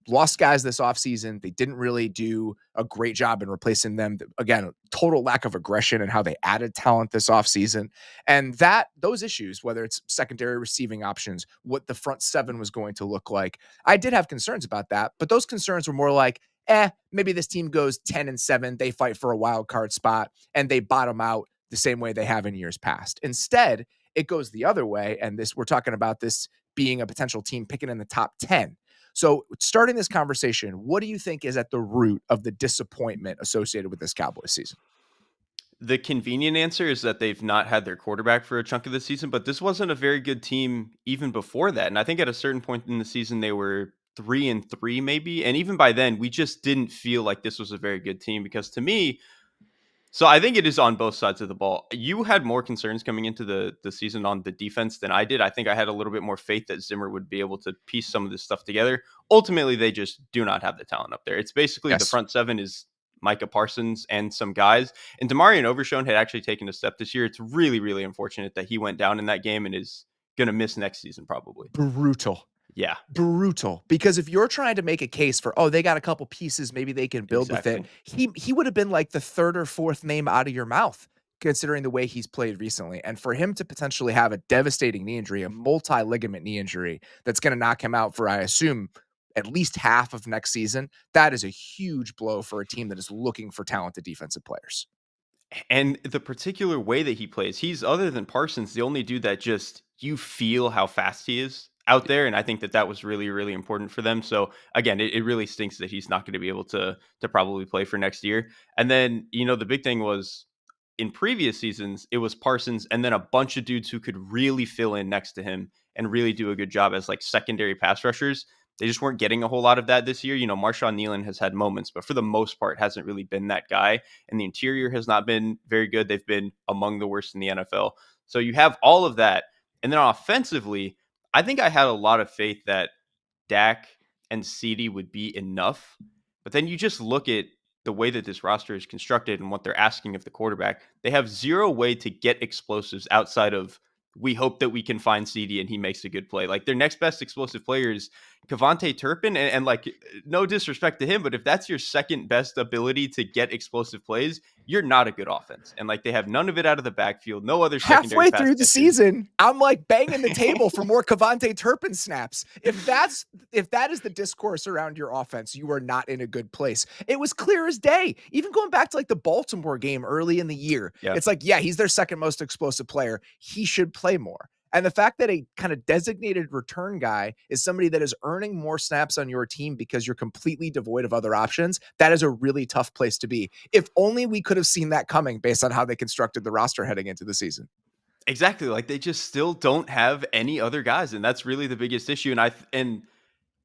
lost guys this offseason. They didn't really do a great job in replacing them. Again, total lack of aggression in how they added talent this offseason. And those issues, whether it's secondary receiving options, what the front seven was going to look like, I did have concerns about that. But those concerns were more like, maybe this team goes 10-7. They fight for a wild card spot and they bottom out the same way they have in years past. Instead, it goes the other way. And we're talking about this being a potential team picking in the top 10. So starting this conversation, what do you think is at the root of the disappointment associated with this Cowboys season? The convenient answer is that they've not had their quarterback for a chunk of the season, but this wasn't a very good team even before that. And I think at a certain point in the season, they were 3-3 maybe. And even by then, we just didn't feel like this was a very good team because to me, so I think it is on both sides of the ball. You had more concerns coming into the season on the defense than I did. I think I had a little bit more faith that Zimmer would be able to piece some of this stuff together. Ultimately, they just do not have the talent up there. It's basically the Yes. front seven is Micah Parsons and some guys. And Demarion Overshown had actually taken a step this year. It's really, really unfortunate that he went down in that game and is going to miss next season probably. Brutal. Yeah, Brutal. Because if you're trying to make a case for, they got a couple pieces, maybe they can build with it, he would have been like the third or fourth name out of your mouth, considering the way he's played recently. And for him to potentially have a devastating knee injury, a multi-ligament knee injury that's going to knock him out for, I assume, at least half of next season, that is a huge blow for a team that is looking for talented defensive players. And the particular way that he plays, he's other than Parsons, the only dude that just you feel how fast he is out there. And I think that was really, really important for them. So again, it really stinks that he's not going to be able to probably play for next year. And then, the big thing was in previous seasons, it was Parsons and then a bunch of dudes who could really fill in next to him and really do a good job as like secondary pass rushers. They just weren't getting a whole lot of that this year. Marshawn Nealon has had moments, but for the most part, hasn't really been that guy. And the interior has not been very good. They've been among the worst in the NFL. So you have all of that. And then offensively, I think I had a lot of faith that Dak and CeeDee would be enough. But then you just look at the way that this roster is constructed and what they're asking of the quarterback. They have zero way to get explosives outside of we hope that we can find CeeDee and he makes a good play. Like their next best explosive player is Kevontae Turpin. And like, no disrespect to him, but if that's your second best ability to get explosive plays, you're not a good offense. And like they have none of it out of the backfield, no other secondary Halfway pass through the catchers. season, I'm like banging the table for more Kevontae Turpin snaps. If that is the discourse around your offense, you are not in a good place. It was clear as day. Even going back to like the Baltimore game early in the year, it's like, he's their second most explosive player. He should play more. And the fact that a kind of designated return guy is somebody that is earning more snaps on your team because you're completely devoid of other options, that is a really tough place to be. If only we could have seen that coming based on how they constructed the roster heading into the season. Exactly. Like they just still don't have any other guys. And that's really the biggest issue. And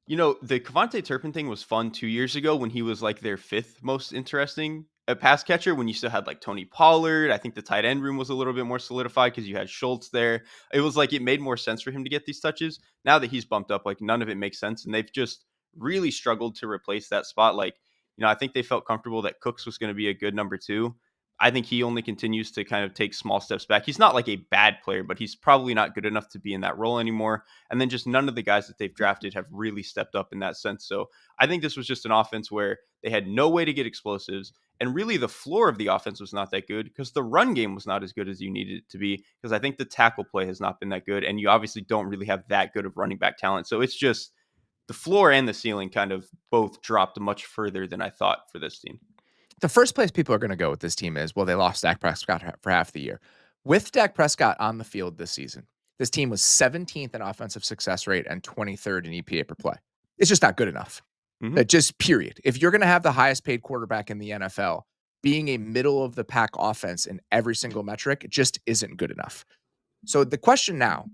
the Kevontae Turpin thing was fun 2 years ago when he was like their fifth most interesting pass catcher, when you still had like Tony Pollard. I think the tight end room was a little bit more solidified because you had Schultz there. It was like it made more sense for him to get these touches. Now that he's bumped up, like none of it makes sense. And they've just really struggled to replace that spot. Like, I think they felt comfortable that Cooks was going to be a good number two. I think he only continues to kind of take small steps back. He's not like a bad player, but he's probably not good enough to be in that role anymore. And then just none of the guys that they've drafted have really stepped up in that sense. So I think this was just an offense where they had no way to get explosives. And really the floor of the offense was not that good because the run game was not as good as you needed it to be, because I think the tackle play has not been that good. And you obviously don't really have that good of running back talent. So it's just the floor and the ceiling kind of both dropped much further than I thought for this team. The first place people are going to go with this team is, they lost Dak Prescott for half the year. With Dak Prescott on the field this season, this team was 17th in offensive success rate and 23rd in EPA per play. It's just not good enough. Just period. If you're going to have the highest paid quarterback in the NFL, being a middle of the pack offense in every single metric just isn't good enough. So the question now,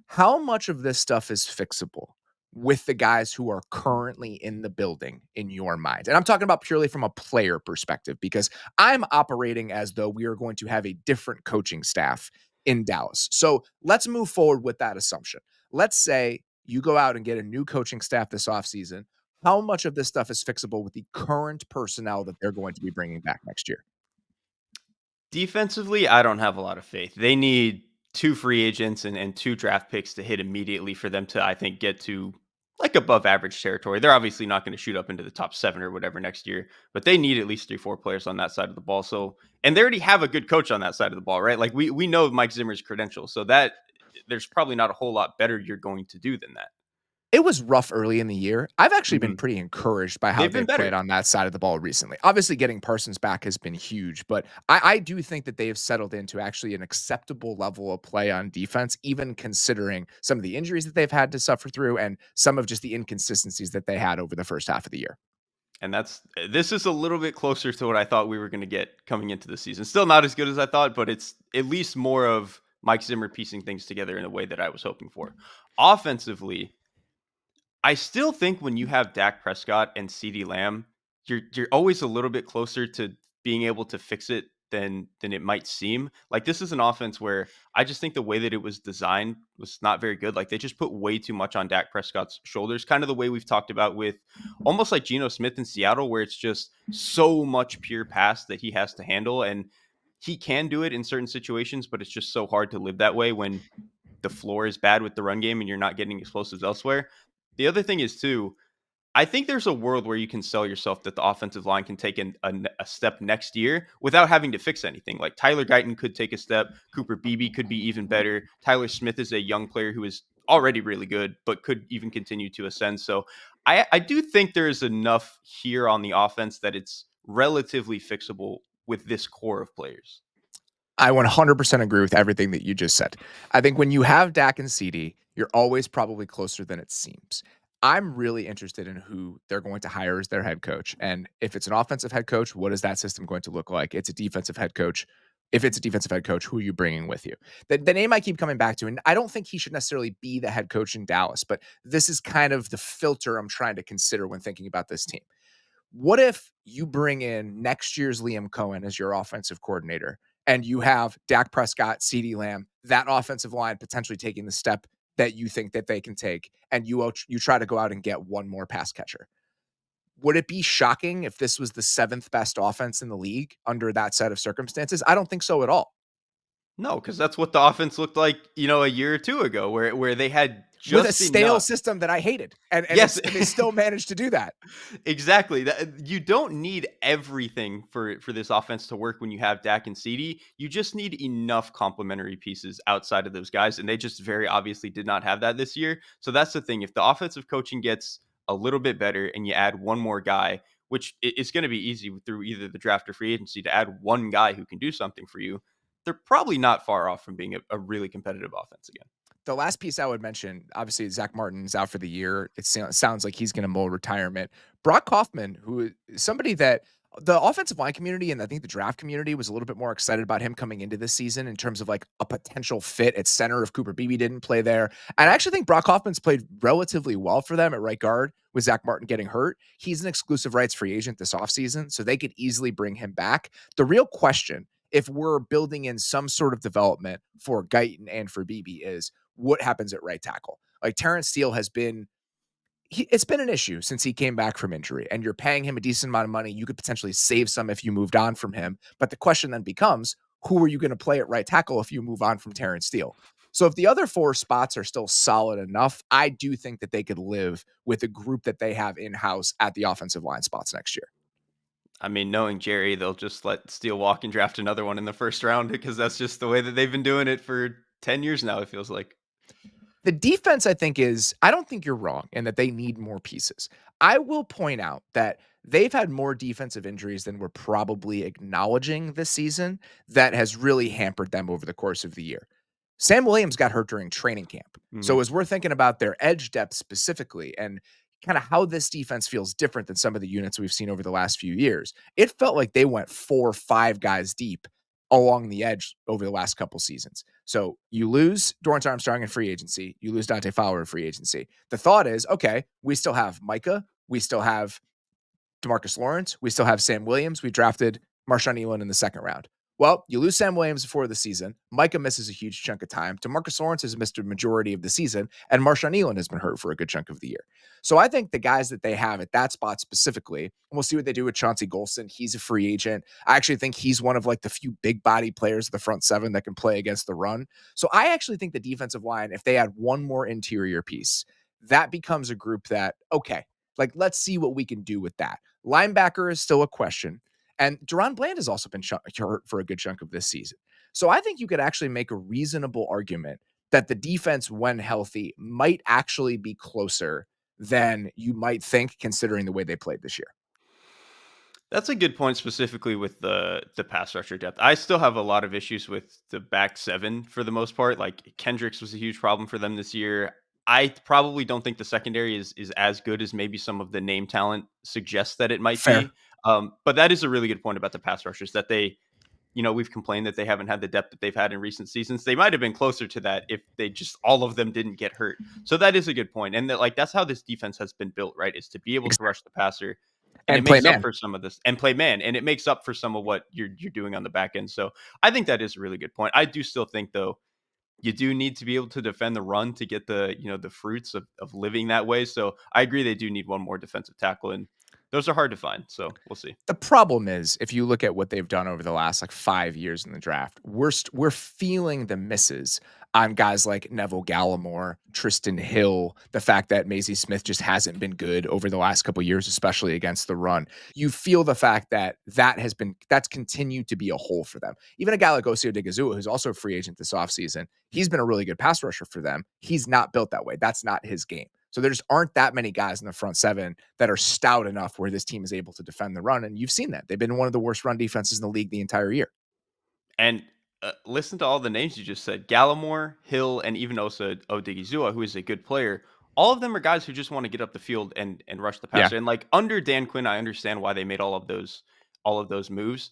how much of this stuff is fixable? with the guys who are currently in the building in your mind? And I'm talking about purely from a player perspective, because I'm operating as though we are going to have a different coaching staff in Dallas. So let's move forward with that assumption. Let's say you go out and get a new coaching staff this offseason. How much of this stuff is fixable with the current personnel that they're going to be bringing back next year? Defensively, I don't have a lot of faith. They need 2 free agents and 2 draft picks to hit immediately for them to, I think, get to like above average territory. They're obviously not going to shoot up into the top 7 or whatever next year, but they need at least 3, 4 players on that side of the ball. So, and they already have a good coach on that side of the ball, right? Like we know Mike Zimmer's credentials, so that there's probably not a whole lot better you're going to do than that. It was rough early in the year. I've actually been Mhm. pretty encouraged by how They've been they've played better. on that side of the ball recently. Obviously, getting Parsons back has been huge, but I do think that they have settled into actually an acceptable level of play on defense, even considering some of the injuries that they've had to suffer through and some of just the inconsistencies that they had over the first half of the year. And this is a little bit closer to what I thought we were going to get coming into the season. Still not as good as I thought, but it's at least more of Mike Zimmer piecing things together in a way that I was hoping for. Offensively, I still think when you have Dak Prescott and CeeDee Lamb, you're always a little bit closer to being able to fix it than it might seem. Like this is an offense where I just think the way that it was designed was not very good. Like they just put way too much on Dak Prescott's shoulders, kind of the way we've talked about with almost like Geno Smith in Seattle, where it's just so much pure pass that he has to handle. And he can do it in certain situations, but it's just so hard to live that way when the floor is bad with the run game and you're not getting explosives elsewhere. The other thing is too, I think there's a world where you can sell yourself that the offensive line can take a step next year without having to fix anything. Like Tyler Guyton could take a step. Cooper Beebe could be even better. Tyler Smith is a young player who is already really good, but could even continue to ascend. So I do think there is enough here on the offense that it's relatively fixable with this core of players. I 100% agree with everything that you just said. I think when you have Dak and CD, you're always probably closer than it seems. I'm really interested in who they're going to hire as their head coach. And if it's an offensive head coach, what is that system going to look like? It's a defensive head coach. If it's a defensive head coach, who are you bringing with you? The name I keep coming back to, and I don't think he should necessarily be the head coach in Dallas, but this is kind of the filter I'm trying to consider when thinking about this team. What if you bring in next year's Liam Cohen as your offensive coordinator and you have Dak Prescott, CeeDee Lamb, that offensive line potentially taking the step that you think that they can take, and you try to go out and get one more pass catcher? Would it be shocking if this was the 7th best offense in the league under that set of circumstances? I don't think so at all. No, because that's what the offense looked like, a year or two ago, where they had With a just stale enough. system that I hated, and Yes, they still managed to do that. exactly. You don't need everything for this offense to work when you have Dak and CD. You just need enough complementary pieces outside of those guys, and they just very obviously did not have that this year. So that's the thing. If the offensive coaching gets a little bit better and you add one more guy, which it's going to be easy through either the draft or free agency to add one guy who can do something for you, they're probably not far off from being a really competitive offense again. The last piece I would mention, obviously, Zach Martin's out for the year. It sounds like he's going to mull retirement. Brock Kaufman, who is somebody that the offensive line community and I think the draft community was a little bit more excited about him coming into this season in terms of like a potential fit at center if Cooper Beebe didn't play there. And I actually think Brock Kaufman's played relatively well for them at right guard with Zach Martin getting hurt. He's an exclusive rights free agent this offseason, so they could easily bring him back. The real question, if we're building in some sort of development for Guyton and for Beebe, is what happens at right tackle. Like Terrence Steele has been, it's been an issue since he came back from injury, and you're paying him a decent amount of money. You could potentially save some if you moved on from him. But the question then becomes, who are you going to play at right tackle if you move on from Terrence Steele? So if the other 4 spots are still solid enough, I do think that they could live with the group that they have in-house at the offensive line spots next year. I mean, knowing Jerry, they'll just let Steele walk and draft another one in the first round because that's just the way that they've been doing it for 10 years now, it feels like. The defense, I think, I don't think you're wrong in that they need more pieces. I will point out that they've had more defensive injuries than we're probably acknowledging this season that has really hampered them over the course of the year. Sam Williams got hurt during training camp. So Mhm. as we're thinking about their edge depth specifically and kind of how this defense feels different than some of the units we've seen over the last few years, it felt like they went 4 or 5 guys deep along the edge over the last couple seasons. So you lose Dorrance Armstrong in free agency, you lose Dante Fowler in free agency. The thought is, okay, we still have Micah, we still have DeMarcus Lawrence, we still have Sam Williams. We drafted Marshawn Elam in the second round. Well, you lose Sam Williams before the season. Micah misses a huge chunk of time. DeMarcus Lawrence has missed a majority of the season, and Marshawn Elam has been hurt for a good chunk of the year. So I think the guys that they have at that spot specifically, and we'll see what they do with Chauncey Golston. He's a free agent. I actually think he's one of like the few big body players of the front seven that can play against the run. So I actually think the defensive line, if they add one more interior piece, that becomes a group that, okay, like let's see what we can do with that. Linebacker is still a question. And Deron Bland has also been hurt for a good chunk of this season. So I think you could actually make a reasonable argument that the defense, when healthy, might actually be closer than you might think, considering the way they played this year. That's a good point, specifically with the pass rusher depth. I still have a lot of issues with the back seven for the most part. Like Kendricks was a huge problem for them this year. I probably don't think the secondary is as good as maybe some of the name talent suggests that it might Fair. be. But that is a really good point about the pass rushers, that they, we've complained that they haven't had the depth that they've had in recent seasons. They might have been closer to that if they just all of them didn't get hurt. So that is a good point. And that, like, that's how this defense has been built, right? Is to be able to rush the passer. And it And play makes up man. for some of this, and play man, and it makes up for some of what you're doing on the back end. So I think that is a really good point. I do still think, though, you do need to be able to defend the run to get the the fruits of living that way. So I agree they do need one more defensive tackle, and those are hard to find. So we'll see. The problem is, if you look at what they've done over the last like 5 years in the draft, we're feeling the misses on guys like Neville Gallimore, Tristan Hill, the fact that Maisie Smith just hasn't been good over the last couple of years, especially against the run. You feel the fact that that's continued to be a hole for them. Even a guy like Osio Digazua, who's also a free agent this offseason, he's been a really good pass rusher for them. He's not built that way. That's not his game. So there just aren't that many guys in the front seven that are stout enough where this team is able to defend the run. And you've seen that. They've been one of the worst run defenses in the league the entire year. And listen to all the names you just said: Gallimore, Hill, and even Osa Odigizua, who is a good player. All of them are guys who just want to get up the field and rush the passer. Yeah. And like under Dan Quinn, I understand why they made all of those moves.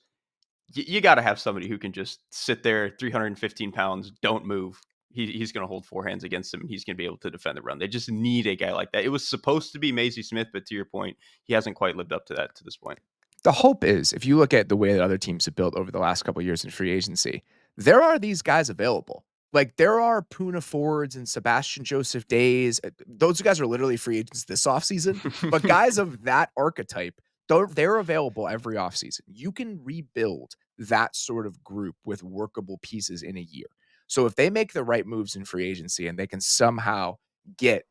You got to have somebody who can just sit there, 315 pounds, don't move. He's going to hold four hands against him. And he's going to be able to defend the run. They just need a guy like that. It was supposed to be Maisie Smith, but to your point, he hasn't quite lived up to that to this point. The hope is, if you look at the way that other teams have built over the last couple of years in free agency, there are these guys available. Like there are Puna Fords and Sebastian Joseph Days. Those guys are literally free agents this offseason. But guys of that archetype, they're available every offseason. You can rebuild that sort of group with workable pieces in a year. So if they make the right moves in free agency and they can somehow get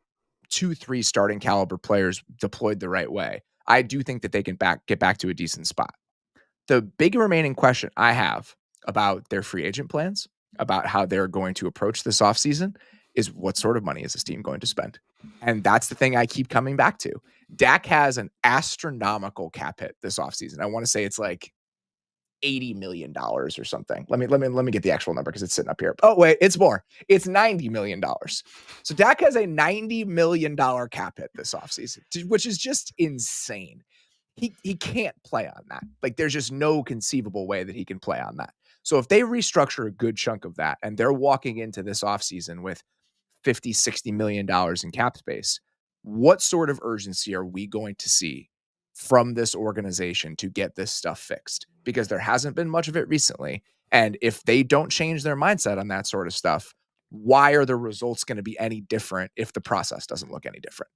2-3 starting caliber players deployed the right way, I do think that they can get back to a decent spot. The big remaining question I have about their free agent plans, about how they're going to approach this offseason, is what sort of money is this team going to spend? And that's the thing I keep coming back to. Dak has an astronomical cap hit this offseason. I want to say it's like $80 million or something. Let me get the actual number because it's sitting up here. Oh, wait, it's more. It's $90 million. So Dak has a $90 million cap hit this offseason, which is just insane. He can't play on that. Like there's just no conceivable way that he can play on that. So if they restructure a good chunk of that and they're walking into this offseason with $50-60 million in cap space, what sort of urgency are we going to see from this organization to get this stuff fixed? Because there hasn't been much of it recently. And if they don't change their mindset on that sort of stuff, why are the results going to be any different if the process doesn't look any different?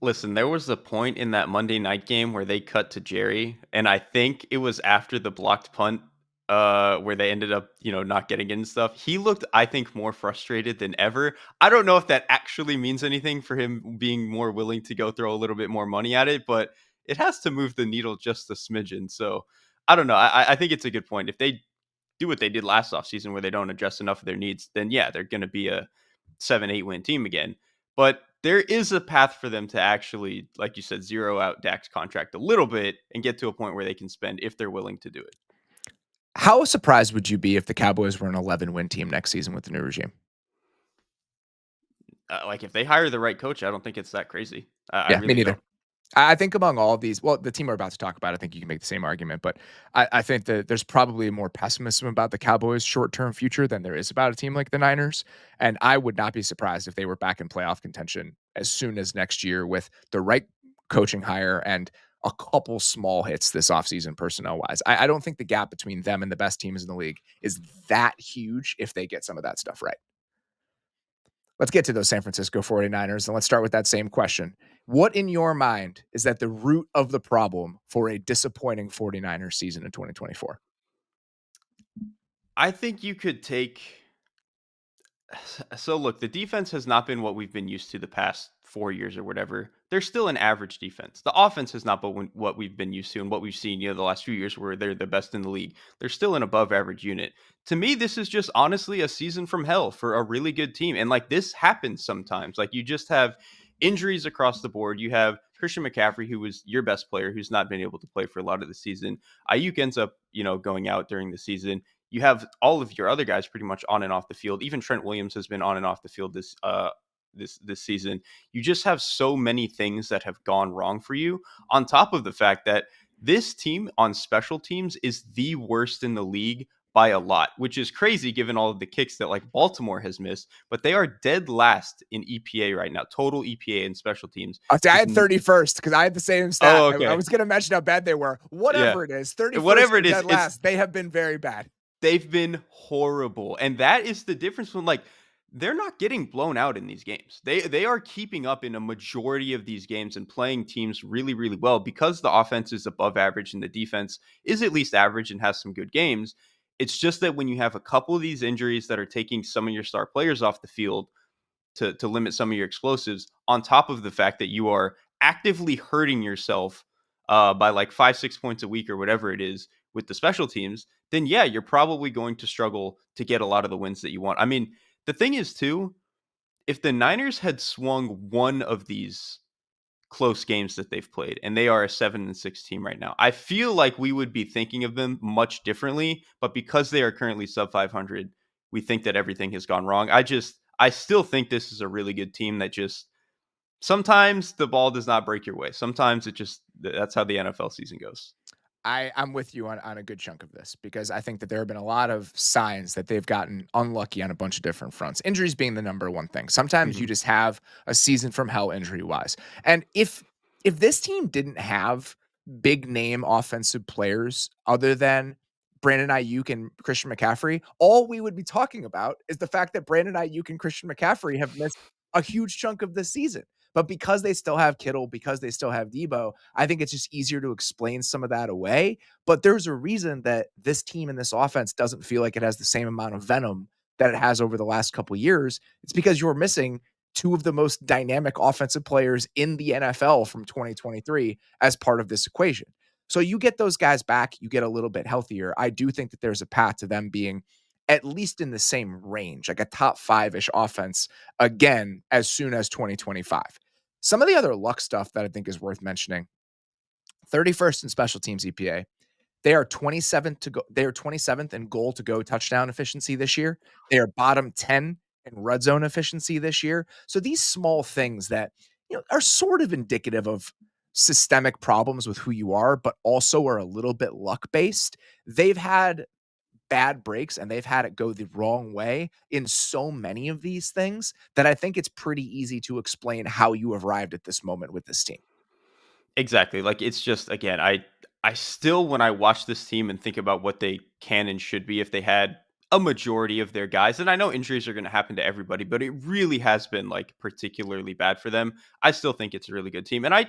Listen, there was a point in that Monday night game where they cut to Jerry, and I think it was after the blocked punt where they ended up, not getting in and stuff. He looked, I think, more frustrated than ever. I don't know if that actually means anything for him being more willing to go throw a little bit more money at it, but it has to move the needle just a smidgen. So I don't know. I think it's a good point. If they do what they did last offseason where they don't address enough of their needs, then yeah, they're going to be a 7-8 win team again. But there is a path for them to actually, like you said, zero out Dak's contract a little bit and get to a point where they can spend if they're willing to do it. How surprised would you be if the Cowboys were an 11-win team next season with the new regime? Like if they hire the right coach, I don't think it's that crazy. I Yeah, really me neither. don't. I think among all of these, well, the team we're about to talk about, I think you can make the same argument, but I think that there's probably more pessimism about the Cowboys' short-term future than there is about a team like the Niners. And I would not be surprised if they were back in playoff contention as soon as next year with the right coaching hire and a couple small hits this offseason personnel-wise. I don't think the gap between them and the best teams in the league is that huge if they get some of that stuff right. Let's get to those San Francisco 49ers, and let's start with that same question. What in your mind is at the root of the problem for a disappointing 49ers season in 2024? I think you could take so look, the defense has not been what we've been used to the past 4 years or whatever. They're still an average defense. The offense has not been what we've been used to and what we've seen, the last few years where they're the best in the league. They're still an above average unit. To me, this is just honestly a season from hell for a really good team. And like this happens sometimes. Like you just have injuries across the board. You have Christian McCaffrey, who was your best player, who's not been able to play for a lot of the season. Ayuk ends up, going out during the season. You have all of your other guys pretty much on and off the field. Even Trent Williams has been on and off the field this season. You just have so many things that have gone wrong for you, on top of the fact that this team on special teams is the worst in the league by a lot, which is crazy given all of the kicks that like Baltimore has missed, but they are dead last in EPA right now, total EPA in special teams. I had 31st because I had the same stat. Oh, okay. I was going to mention how bad they were. Whatever it is, 31st whatever it is, dead last. They have been very bad. They've been horrible. And that is the difference when they're not getting blown out in these games. They are keeping up in a majority of these games and playing teams really, really well because the offense is above average and the defense is at least average and has some good games. It's just that when you have a couple of these injuries that are taking some of your star players off the field to limit some of your explosives, on top of the fact that you are actively hurting yourself by like 5-6 points a week or whatever it is with the special teams, then yeah, you're probably going to struggle to get a lot of the wins that you want. I mean, the thing is too, if the Niners had swung one of these close games that they've played, and they are a 7-6 team right now, I feel like we would be thinking of them much differently. But because they are currently sub 500, we think that everything has gone wrong. I still think this is a really good team that just sometimes the ball does not break your way. Sometimes that's how the NFL season goes. I'm with you on a good chunk of this because I think that there have been a lot of signs that they've gotten unlucky on a bunch of different fronts. Injuries being the number one thing. Sometimes you just have a season from hell injury wise. And if this team didn't have big name offensive players other than Brandon Ayuk and Christian McCaffrey, all we would be talking about is the fact that Brandon Ayuk and Christian McCaffrey have missed a huge chunk of the season. But because they still have Kittle, because they still have Debo, I think it's just easier to explain some of that away. But there's a reason that this team and this offense doesn't feel like it has the same amount of venom that it has over the last couple of years. It's because you're missing two of the most dynamic offensive players in the NFL from 2023 as part of this equation. So you get those guys back, you get a little bit healthier. I do think that there's a path to them being at least in the same range, like a top 5-ish offense again as soon as 2025. Some of the other luck stuff that I think is worth mentioning. 31st in special teams EPA. They are 27th to go. They are 27th in goal to go touchdown efficiency this year. They are bottom 10 in red zone efficiency this year. So these small things that are sort of indicative of systemic problems with who you are, but also are a little bit luck based. They've had bad breaks and they've had it go the wrong way in so many of these things that I think it's pretty easy to explain how you have arrived at this moment with this team. Exactly. Like it's just again, I still when I watch this team and think about what they can and should be if they had a majority of their guys, and I know injuries are going to happen to everybody, but it really has been like particularly bad for them. I still think it's a really good team. And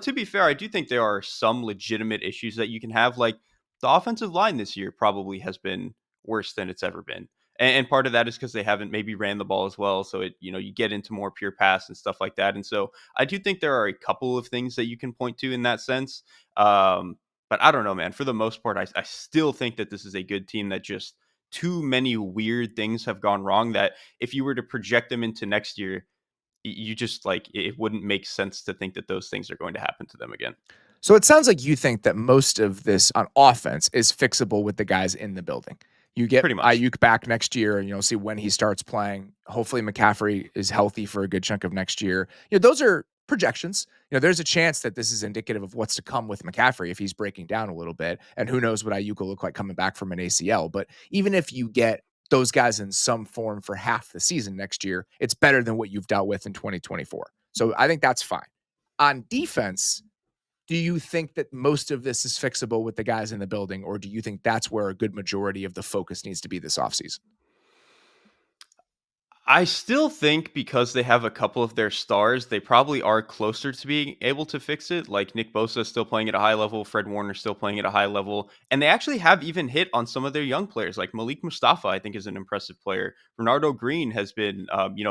to be fair, I do think there are some legitimate issues that you can have. Like the offensive line this year probably has been worse than it's ever been. And part of that is because they haven't maybe ran the ball as well. So you get into more pure pass and stuff like that. And so I do think there are a couple of things that you can point to in that sense. But I don't know, man. For the most part, I still think that this is a good team that just too many weird things have gone wrong that if you were to project them into next year, you just like it wouldn't make sense to think that those things are going to happen to them again. So it sounds like you think that most of this on offense is fixable with the guys in the building. You get Pretty much. Ayuk back next year, and you'll see when he starts playing. Hopefully McCaffrey is healthy for a good chunk of next year. Those are projections. There's a chance that this is indicative of what's to come with McCaffrey if he's breaking down a little bit, and who knows what Ayuk will look like coming back from an ACL. But even if you get those guys in some form for half the season next year, it's better than what you've dealt with in 2024. So I think that's fine. On defense, do you think that most of this is fixable with the guys in the building, or do you think that's where a good majority of the focus needs to be this offseason? I still think because they have a couple of their stars, they probably are closer to being able to fix it. Like Nick Bosa still playing at a high level, Fred Warner still playing at a high level, and they actually have even hit on some of their young players. Like Malik Mustafa, I think is an impressive player. Bernardo Green has been,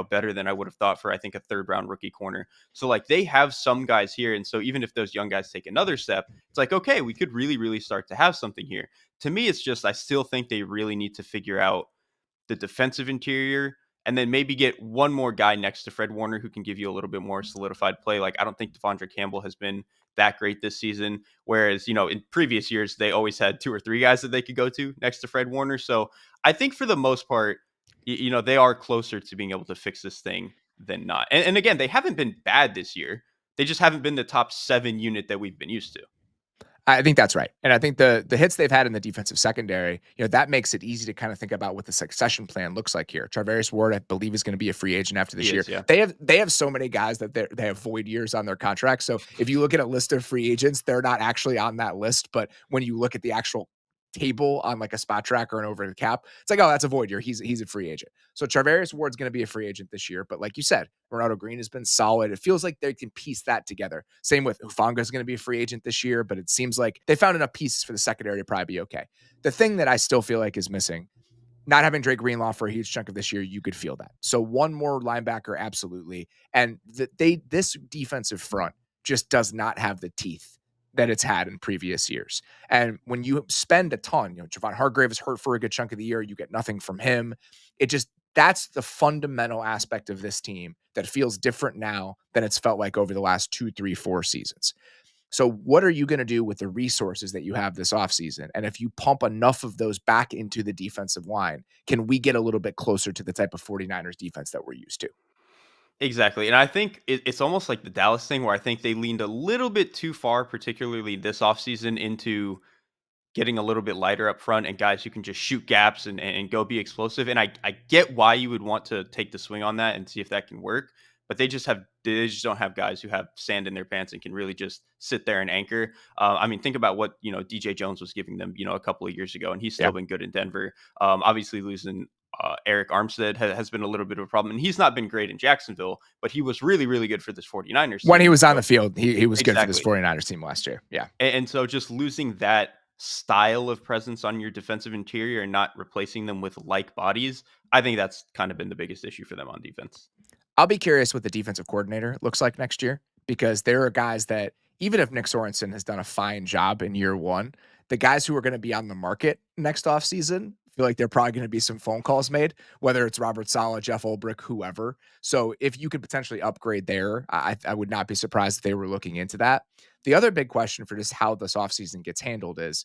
better than I would have thought for I think a third round rookie corner. So like they have some guys here, and so even if those young guys take another step, it's like okay, we could really really start to have something here. To me, it's just I still think they really need to figure out the defensive interior, and then maybe get one more guy next to Fred Warner who can give you a little bit more solidified play. Like I don't think Devondre Campbell has been that great this season, whereas in previous years they always had two or three guys that they could go to next to Fred Warner. So I think for the most part, they are closer to being able to fix this thing than not. And again, they haven't been bad this year. They just haven't been the top 7 unit that we've been used to. I think that's right. And I think the hits they've had in the defensive secondary, that makes it easy to kind of think about what the succession plan looks like here. Charvarius Ward, I believe, is going to be a free agent after this year. Yeah. They have so many guys that they have void years on their contracts. So if you look at a list of free agents, they're not actually on that list. But when you look at the actual table on like a spot tracker and over the cap, it's like, oh, that's a void year. He's a free agent. So Charvarius Ward's going to be a free agent this year. But like you said, Bernardo Green has been solid. It feels like they can piece that together. Same with Hufanga is going to be a free agent this year, but it seems like they found enough pieces for the secondary to probably be okay. The thing that I still feel like is missing, not having Drake Greenlaw for a huge chunk of this year, you could feel that. So one more linebacker, absolutely. And this defensive front just does not have the teeth that it's had in previous years. And when you spend a ton, Javon Hargrave is hurt for a good chunk of the year, you get nothing from him. That's the fundamental aspect of this team that feels different now than it's felt like over the last 2, 3, 4 seasons. So what are you going to do with the resources that you have this offseason? And if you pump enough of those back into the defensive line, can we get a little bit closer to the type of 49ers defense that we're used to? Exactly. And I think it's almost like the Dallas thing where I think they leaned a little bit too far, particularly this offseason, into getting a little bit lighter up front and guys who can just shoot gaps and go be explosive. And I get why you would want to take the swing on that and see if that can work. But they just don't have guys who have sand in their pants and can really just sit there and anchor. Think about what DJ Jones was giving them a couple of years ago, and he's still been good in Denver. Obviously losing Eric Armstead has been a little bit of a problem, and he's not been great in Jacksonville, but he was really, really good for this 49ers team. When he was on the field, he was good for this 49ers team last year. Yeah. And so just losing that style of presence on your defensive interior and not replacing them with like bodies, I think that's kind of been the biggest issue for them on defense. I'll be curious what the defensive coordinator looks like next year, because there are guys that, even if Nick Sorensen has done a fine job in year one, the guys who are going to be on the market next offseason feel like there are probably going to be some phone calls made, whether it's Robert Saleh, Jeff Ulbrich, whoever. So if you could potentially upgrade there, I would not be surprised if they were looking into that. The other big question for just how this offseason gets handled is,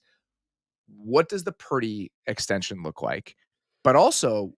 what does the Purdy extension look like? But also,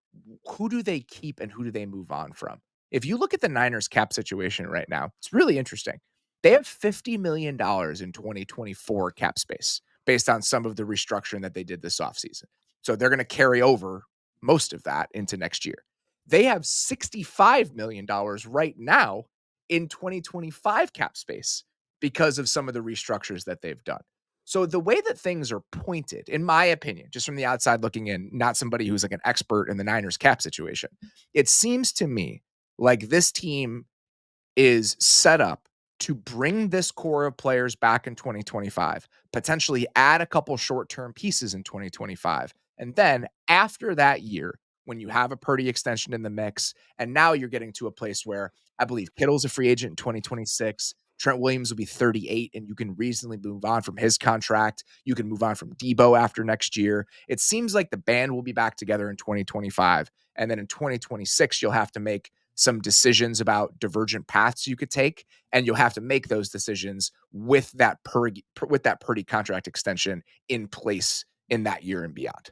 who do they keep and who do they move on from? If you look at the Niners cap situation right now, it's really interesting. They have $50 million in 2024 cap space based on some of the restructuring that they did this offseason. So they're going to carry over most of that into next year. They have $65 million right now in 2025 cap space because of some of the restructures that they've done. So the way that things are pointed, in my opinion, just from the outside looking in, not somebody who's like an expert in the Niners cap situation, it seems to me like this team is set up to bring this core of players back in 2025, potentially add a couple short-term pieces in 2025. And then after that year, when you have a Purdy extension in the mix, and now you're getting to a place where I believe Kittle's a free agent in 2026, Trent Williams will be 38, and you can reasonably move on from his contract. You can move on from Debo after next year. It seems like the band will be back together in 2025. And then in 2026, you'll have to make some decisions about divergent paths you could take, and you'll have to make those decisions with that Purdy contract extension in place in that year and beyond.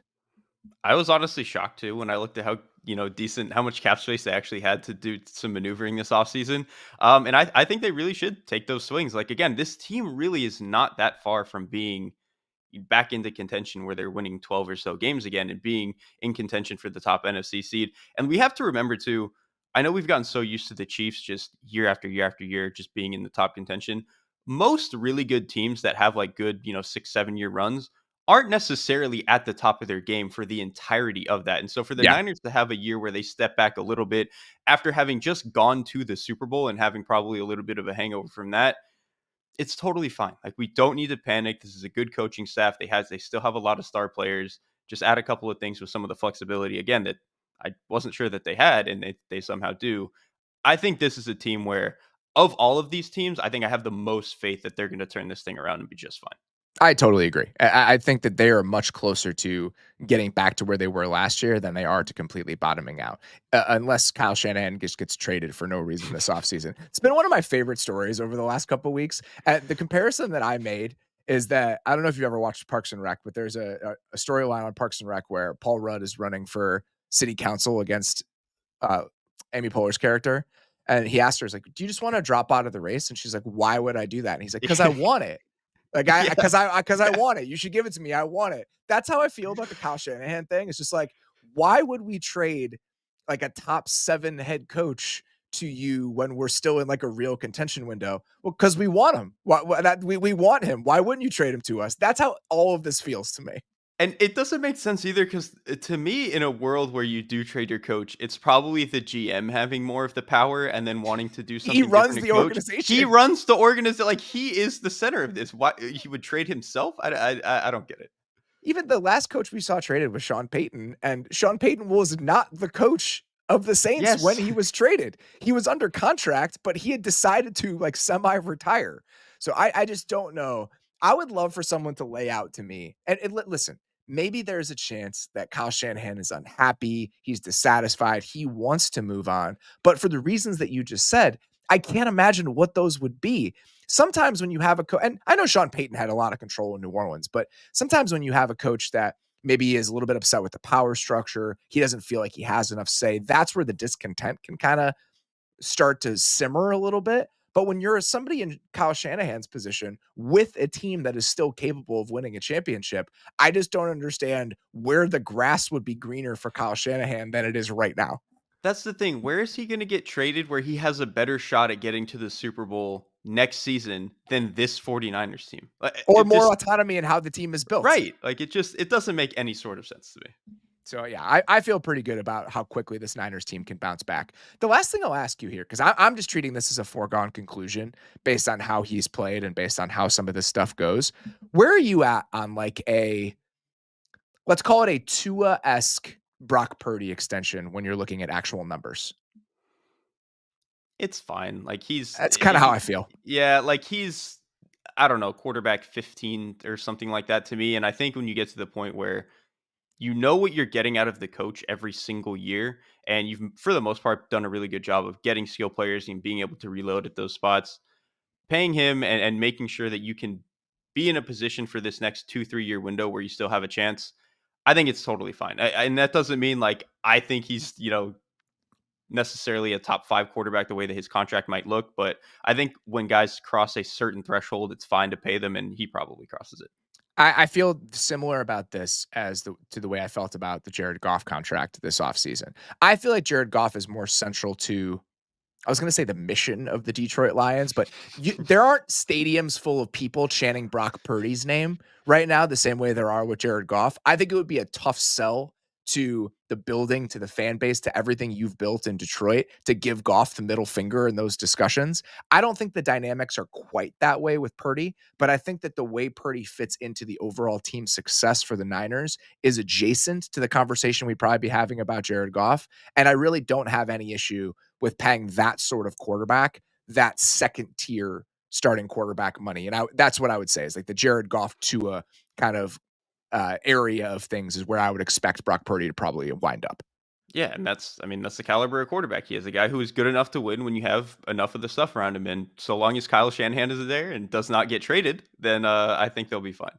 I was honestly shocked too when I looked at how decent, how much cap space they actually had to do some maneuvering this offseason. And I think they really should take those swings. Like, again, this team really is not that far from being back into contention where they're winning 12 or so games again and being in contention for the top NFC seed. And we have to remember too, I know we've gotten so used to the Chiefs just year after year after year just being in the top contention. Most really good teams that have like good, 6, 7 year runs aren't necessarily at the top of their game for the entirety of that. And so for the Yeah. Niners to have a year where they step back a little bit after having just gone to the Super Bowl and having probably a little bit of a hangover from that, it's totally fine. Like, we don't need to panic. This is a good coaching staff. They still have a lot of star players. Just add a couple of things with some of the flexibility again that I wasn't sure that they had, and they somehow do. I think this is a team where, of all of these teams, I think I have the most faith that they're going to turn this thing around and be just fine. I totally agree. I think that they are much closer to getting back to where they were last year than they are to completely bottoming out, unless Kyle Shanahan just gets traded for no reason this offseason. It's been one of my favorite stories over the last couple of weeks. The comparison that I made is that I don't know if you've ever watched Parks and Rec, but there's a storyline on Parks and Rec where Paul Rudd is running for city council against uh, Amy Poehler's character. And he asked her, he's like, "Do you just want to drop out of the race?" And she's like, "Why would I do that?" And he's like, "Because I want it. Like Yeah. because I want it. You should give it to me. I want it." That's how I feel about the Kyle Shanahan thing. It's just like, why would we trade like a top 7 head coach to you when we're still in like a real contention window? Well, because we want him. We want him. Why wouldn't you trade him to us? That's how all of this feels to me. And it doesn't make sense either because to me, in a world where you do trade your coach, it's probably the GM having more of the power and then wanting to do something. He runs different the to coach. organization. He runs the organization. Like, he is the center of this. Why he would trade himself? I don't get it. Even the last coach we saw traded was Sean Payton, and Sean Payton was not the coach of the Saints Yes. when he was traded. He was under contract, but he had decided to like semi-retire. So I just don't know. I would love for someone to lay out to me. And listen, maybe there's a chance that Kyle Shanahan is unhappy, he's dissatisfied, he wants to move on. But for the reasons that you just said, I can't imagine what those would be. Sometimes when you have a coach, and I know Sean Payton had a lot of control in New Orleans, but sometimes when you have a coach that maybe is a little bit upset with the power structure, he doesn't feel like he has enough say, that's where the discontent can kind of start to simmer a little bit. But when you're somebody in Kyle Shanahan's position with a team that is still capable of winning a championship, I just don't understand where the grass would be greener for Kyle Shanahan than it is right now. That's the thing. Where is he going to get traded where he has a better shot at getting to the Super Bowl next season than this 49ers team? Or more autonomy in how the team is built. Right. Like, it doesn't make any sort of sense to me. So, yeah, I feel pretty good about how quickly this Niners team can bounce back. The last thing I'll ask you here, because I'm just treating this as a foregone conclusion based on how he's played and based on how some of this stuff goes. Where are you at on like let's call it a Tua-esque Brock Purdy extension when you're looking at actual numbers? It's fine. Like, That's kind of how I feel. Yeah, like, he's, I don't know, quarterback 15 or something like that to me. And I think when you get to the point where you know what you're getting out of the coach every single year, and you've, for the most part, done a really good job of getting skill players and being able to reload at those spots, paying him and making sure that you can be in a position for this next 2, 3 year window where you still have a chance. I think it's totally fine. And that doesn't mean like I think he's, necessarily a top 5 quarterback the way that his contract might look. But I think when guys cross a certain threshold, it's fine to pay them, and he probably crosses it. I feel similar about this to the way I felt about the Jared Goff contract this offseason. I feel like Jared Goff is more central to, I was going to say the mission of the Detroit Lions, but there aren't stadiums full of people chanting Brock Purdy's name right now the same way there are with Jared Goff. I think it would be a tough sell to the building, to the fan base, to everything you've built in Detroit to give Goff the middle finger in those discussions. I don't think the dynamics are quite that way with Purdy, but I think that the way Purdy fits into the overall team success for the Niners is adjacent to the conversation we'd probably be having about Jared Goff. And I really don't have any issue with paying that sort of quarterback, that second tier starting quarterback money. And that's what I would say is like the Jared Goff to a kind of area of things is where I would expect Brock Purdy to probably wind up. Yeah, and that's the caliber of quarterback. He is a guy who is good enough to win when you have enough of the stuff around him. And so long as Kyle Shanahan is there and does not get traded, then I think they'll be fine.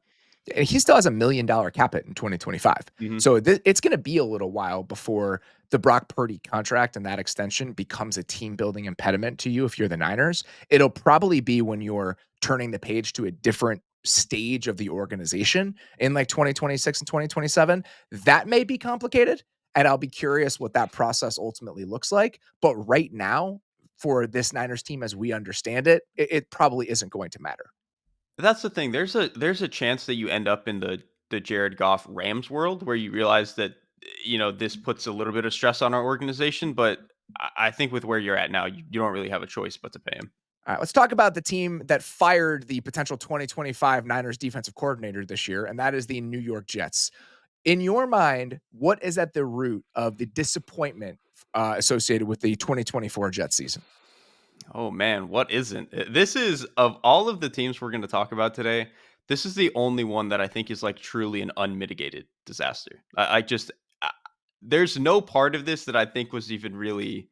And he still has $1 million cap hit in 2025. Mhm. So it's going to be a little while before the Brock Purdy contract and that extension becomes a team building impediment to you if you're the Niners. It'll probably be when you're turning the page to a different stage of the organization in like 2026 and 2027. That may be complicated. And I'll be curious what that process ultimately looks like. But right now, for this Niners team as we understand it, it probably isn't going to matter. That's the thing. There's a chance that you end up in the Jared Goff Rams world where you realize that this puts a little bit of stress on our organization, but I think with where you're at now, you don't really have a choice but to pay him. All right, let's talk about the team that fired the potential 2025 Niners defensive coordinator this year, and that is the New York Jets. In your mind, what is at the root of the disappointment associated with the 2024 Jets season? Oh man, what isn't? This is of all of the teams we're going to talk about today, this is the only one that I think is like truly an unmitigated disaster. I just I, there's no part of this that I think was even really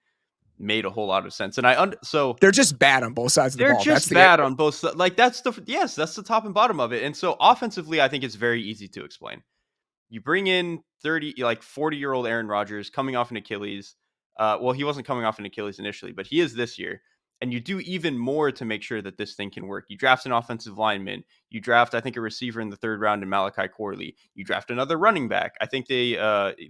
made a whole lot of sense. And so They're just bad on both sides of the they're ball. That's just the bad on both sides. Like that's the top and bottom of it. And so offensively, I think it's very easy to explain. You bring in 40-year-old Aaron Rodgers coming off an Achilles. Well, he wasn't coming off an Achilles initially, but he is this year. And you do even more to make sure that this thing can work. You draft an offensive lineman. You draft, I think, a receiver in the third round in Malachi Corley. You draft another running back. I think they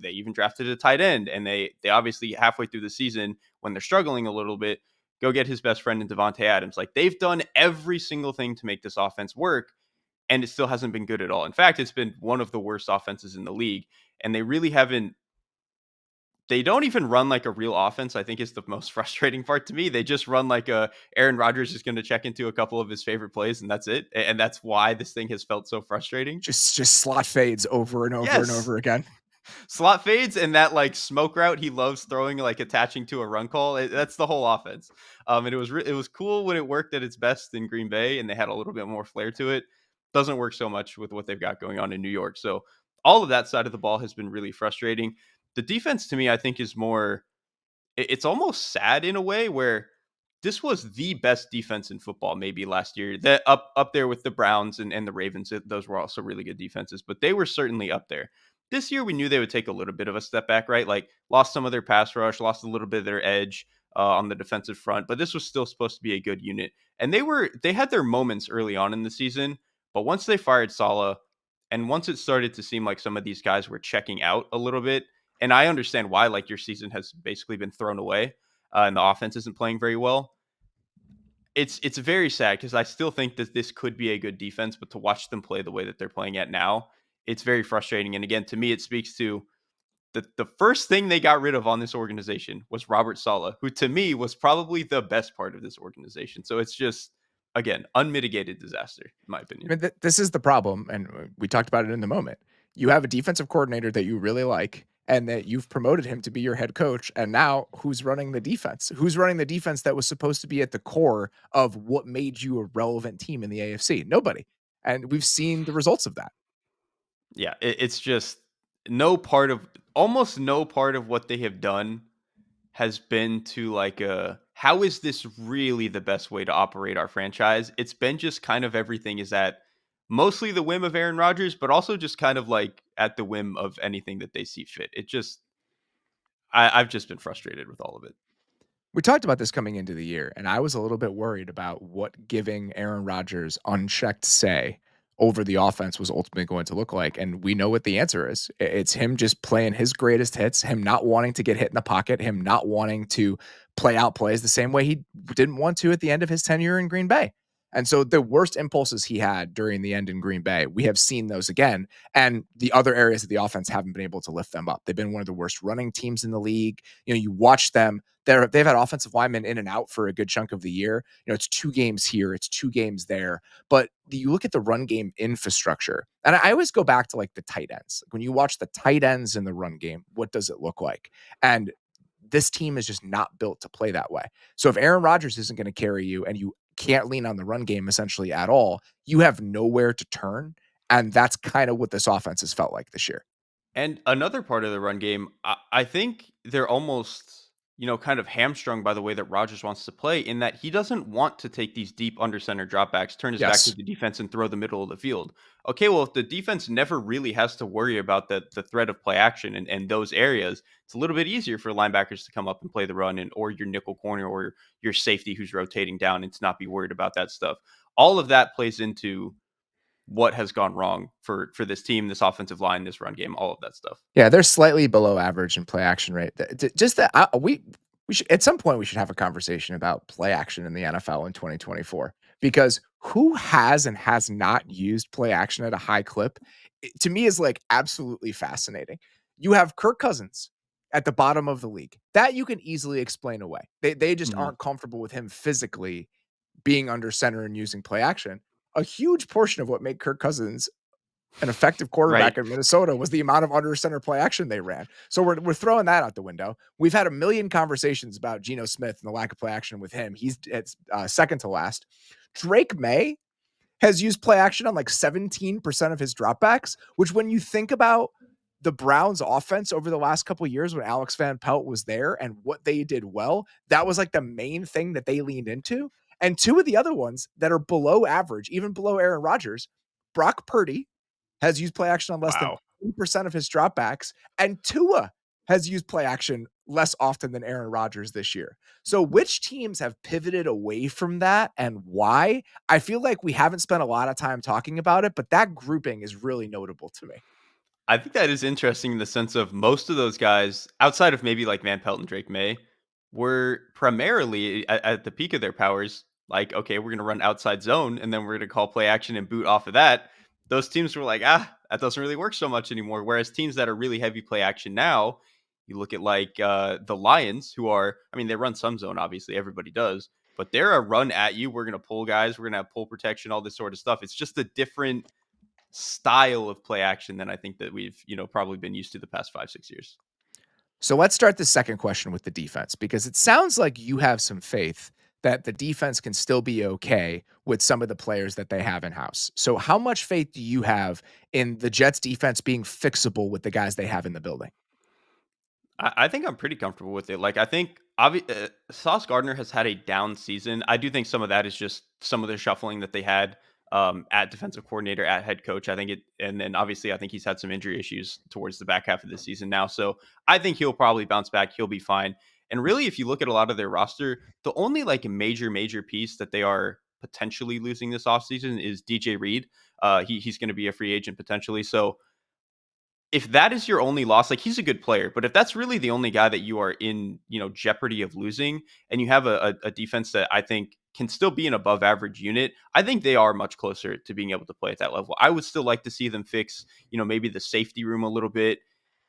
even drafted a tight end. And they obviously halfway through the season, when they're struggling a little bit, go get his best friend in Devontae Adams. Like they've done every single thing to make this offense work, and it still hasn't been good at all. In fact, it's been one of the worst offenses in the league, and they really haven't. They don't even run like a real offense. I think is the most frustrating part to me. They just run like a Aaron Rodgers is going to check into a couple of his favorite plays, and that's it. And that's why this thing has felt so frustrating. just slot fades over and over and Yes, over again. slot fades and that like smoke route he loves throwing, like attaching to a run call. That's the whole offense. And it was cool when it worked at its best in Green Bay, and they had a little bit more flair to it. Doesn't work so much with what they've got going on in New York. So all of that side of the ball has been really frustrating. The defense to me, I think, is more. It's almost sad in a way where this was the best defense in football maybe last year. That up there with the Browns and the Ravens. Those were also really good defenses, but they were certainly up there. This year we knew they would take a little bit of a step back, right? Like lost some of their pass rush, lost a little bit of their edge on the defensive front, but this was still supposed to be a good unit. And they had their moments early on in the season, but once they fired Saleh and once it started to seem like some of these guys were checking out a little bit, and I understand why, like your season has basically been thrown away and the offense isn't playing very well. It's very sad because I still think that this could be a good defense, but to watch them play the way that they're playing at now, it's very frustrating. And again, to me, it speaks to the first thing they got rid of on this organization was Robert Saleh, who to me was probably the best part of this organization. So it's just again unmitigated disaster, in my opinion. I mean, this is the problem, and we talked about it in the moment. You have a defensive coordinator that you really like, and that you've promoted him to be your head coach. And now, who's running the defense? Who's running the defense that was supposed to be at the core of what made you a relevant team in the AFC? Nobody. And we've seen the results of that. Yeah, it's just no part of almost no part of what they have done has been to like how is this really the best way to operate our franchise? It's been just kind of everything is at mostly the whim of Aaron Rodgers, but also just kind of like at the whim of anything that they see fit. It just I've just been frustrated with all of it. We talked about this coming into the year, and I was a little bit worried about what giving Aaron Rodgers unchecked say over the offense was ultimately going to look like. And we know what the answer is. It's him just playing his greatest hits, him not wanting to get hit in the pocket, him not wanting to play out plays the same way he didn't want to at the end of his tenure in Green Bay. And so the worst impulses he had during the end in Green Bay, we have seen those again. And the other areas of the offense haven't been able to lift them up. They've been one of the worst running teams in the league. You watch them, they've had offensive linemen in and out for a good chunk of the year. It's 2 games here, it's 2 games there. But you look at the run game infrastructure, and I always go back to like the tight ends. When you watch the tight ends in the run game, what does it look like? And this team is just not built to play that way. So if Aaron Rodgers isn't going to carry you and you can't lean on the run game essentially at all, you have nowhere to turn. And that's kind of what this offense has felt like this year. And another part of the run game, I think they're almost kind of hamstrung by the way that Rodgers wants to play, in that he doesn't want to take these deep under center dropbacks, turn his back to Yes. the defense, and throw the middle of the field. Okay, well, if the defense never really has to worry about the threat of play action and those areas, it's a little bit easier for linebackers to come up and play the run, and or your nickel corner or your safety who's rotating down, and to not be worried about that stuff. All of that plays into what has gone wrong for this team, this offensive line, this run game, all of that stuff. Yeah, they're slightly below average in play action rate. Just that we should at some point we should have a conversation about play action in the NFL in 2024 because who has and has not used play action at a high clip to me is like absolutely fascinating. You have Kirk Cousins at the bottom of the league. That you can easily explain away. They just Mhm. aren't comfortable with him physically being under center and using play action. A huge portion of what made Kirk Cousins an effective Right. quarterback in Minnesota was the amount of under center play action they ran. So we're throwing that out the window. We've had a million conversations about Geno Smith and the lack of play action with him. He's it's second to last. Drake May has used play action on like 17% of his dropbacks, which when you think about the Browns offense over the last couple of years when Alex Van Pelt was there and what they did well, that was like the main thing that they leaned into. And two of the other ones that are below average, even below Aaron Rodgers, Brock Purdy has used play action on less than Wow. 10% of his dropbacks, and Tua has used play action less often than Aaron Rodgers this year. So, which teams have pivoted away from that and why? I feel like we haven't spent a lot of time talking about it, but that grouping is really notable to me. I think that is interesting in the sense of most of those guys, outside of maybe like Van Pelt and Drake May, were primarily at the peak of their powers, like, okay, we're going to run outside zone and then we're going to call play action and boot off of that. Those teams were like, that doesn't really work so much anymore. Whereas teams that are really heavy play action now, you look at like the Lions, who are, I mean, they run some zone, obviously, everybody does, but they're a run at you. We're going to pull guys, we're going to have pull protection, all this sort of stuff. It's just a different style of play action than I think that we've, probably been used to the past 5, 6 years. So, let's start the second question with the defense because it sounds like you have some faith that the defense can still be okay with some of the players that they have in house. So, how much faith do you have in the Jets defense being fixable with the guys they have in the building? I think I'm pretty comfortable with it. Like, I think Sauce Gardner has had a down season. I do think some of that is just some of the shuffling that they had at defensive coordinator, at head coach. I think it, and then obviously I think he's had some injury issues towards the back half of the season now. So I think he'll probably bounce back. He'll be fine. And really, if you look at a lot of their roster, the only like major piece that they are potentially losing this offseason is DJ Reed. He's going to be a free agent potentially. So if that is your only loss, like, he's a good player, but if that's really the only guy that you are in, jeopardy of losing, and you have a defense that I think can still be an above average unit, I think they are much closer to being able to play at that level. I would still like to see them fix, maybe the safety room a little bit,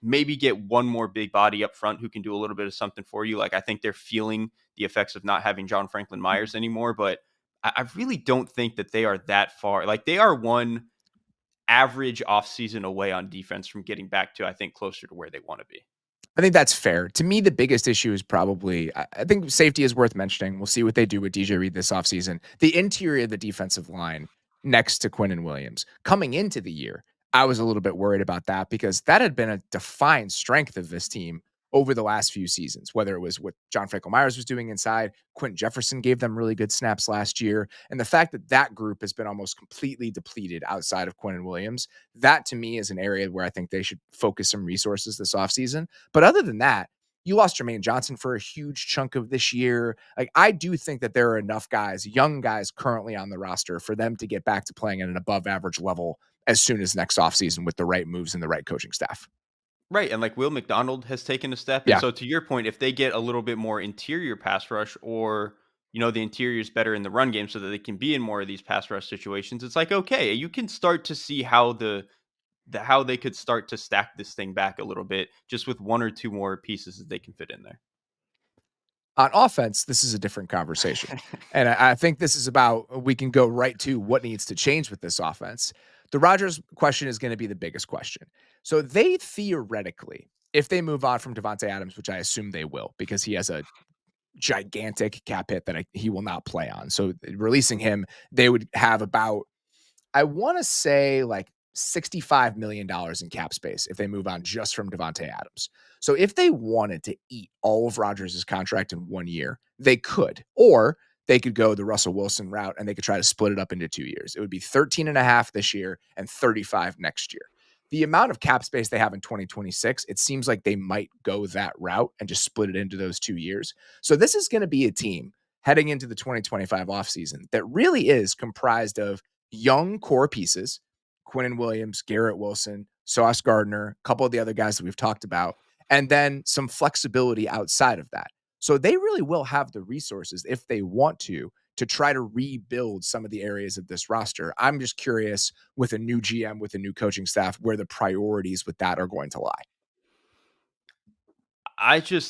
maybe get one more big body up front who can do a little bit of something for you. Like, I think they're feeling the effects of not having John Franklin Myers anymore, but I really don't think that they are that far. Like, they are one average offseason away on defense from getting back to, I think, closer to where they want to be. I think that's fair. To me, the biggest issue is probably I think safety is worth mentioning. We'll see what they do with DJ Reed this offseason. The interior of the defensive line next to Quinn and Williams. Coming into the year, I was a little bit worried about that because that had been a defined strength of this team over the last few seasons, whether it was what John Franklin Myers was doing inside, Quentin Jefferson gave them really good snaps last year. And the fact that that group has been almost completely depleted outside of Quinn and Williams, that to me is an area where I think they should focus some resources this offseason. But other than that, you lost Jermaine Johnson for a huge chunk of this year. Like, I do think that there are enough guys, young guys currently on the roster for them to get back to playing at an above average level as soon as next offseason with the right moves and the right coaching staff. Right. And like Will McDonald has taken a step. And Yeah. so, to your point, if they get a little bit more interior pass rush, or, the interior is better in the run game so that they can be in more of these pass rush situations, it's like, okay, you can start to see how how they could start to stack this thing back a little bit just with one or two more pieces that they can fit in there. On offense, this is a different conversation. And I think this is about we can go right to what needs to change with this offense. The Rodgers question is going to be the biggest question. So they theoretically, if they move on from Devontae Adams, which I assume they will, because he has a gigantic cap hit that he will not play on. So releasing him, they would have about, I want to say like $65 million in cap space if they move on just from Davante Adams. So if they wanted to eat all of Rodgers' contract in 1 year, they could. Or they could go the Russell Wilson route and they could try to split it up into 2 years. It would be 13 and a half this year and 35 next year. The amount of cap space they have in 2026, it seems like they might go that route and just split it into those 2 years. So this is going to be a team heading into the 2025 offseason that really is comprised of young core pieces, Quinnen Williams, Garrett Wilson, Sauce Gardner, a couple of the other guys that we've talked about, and then some flexibility outside of that. So they really will have the resources if they want to try to rebuild some of the areas of this roster. I'm just curious with a new GM, with a new coaching staff, where the priorities with that are going to lie.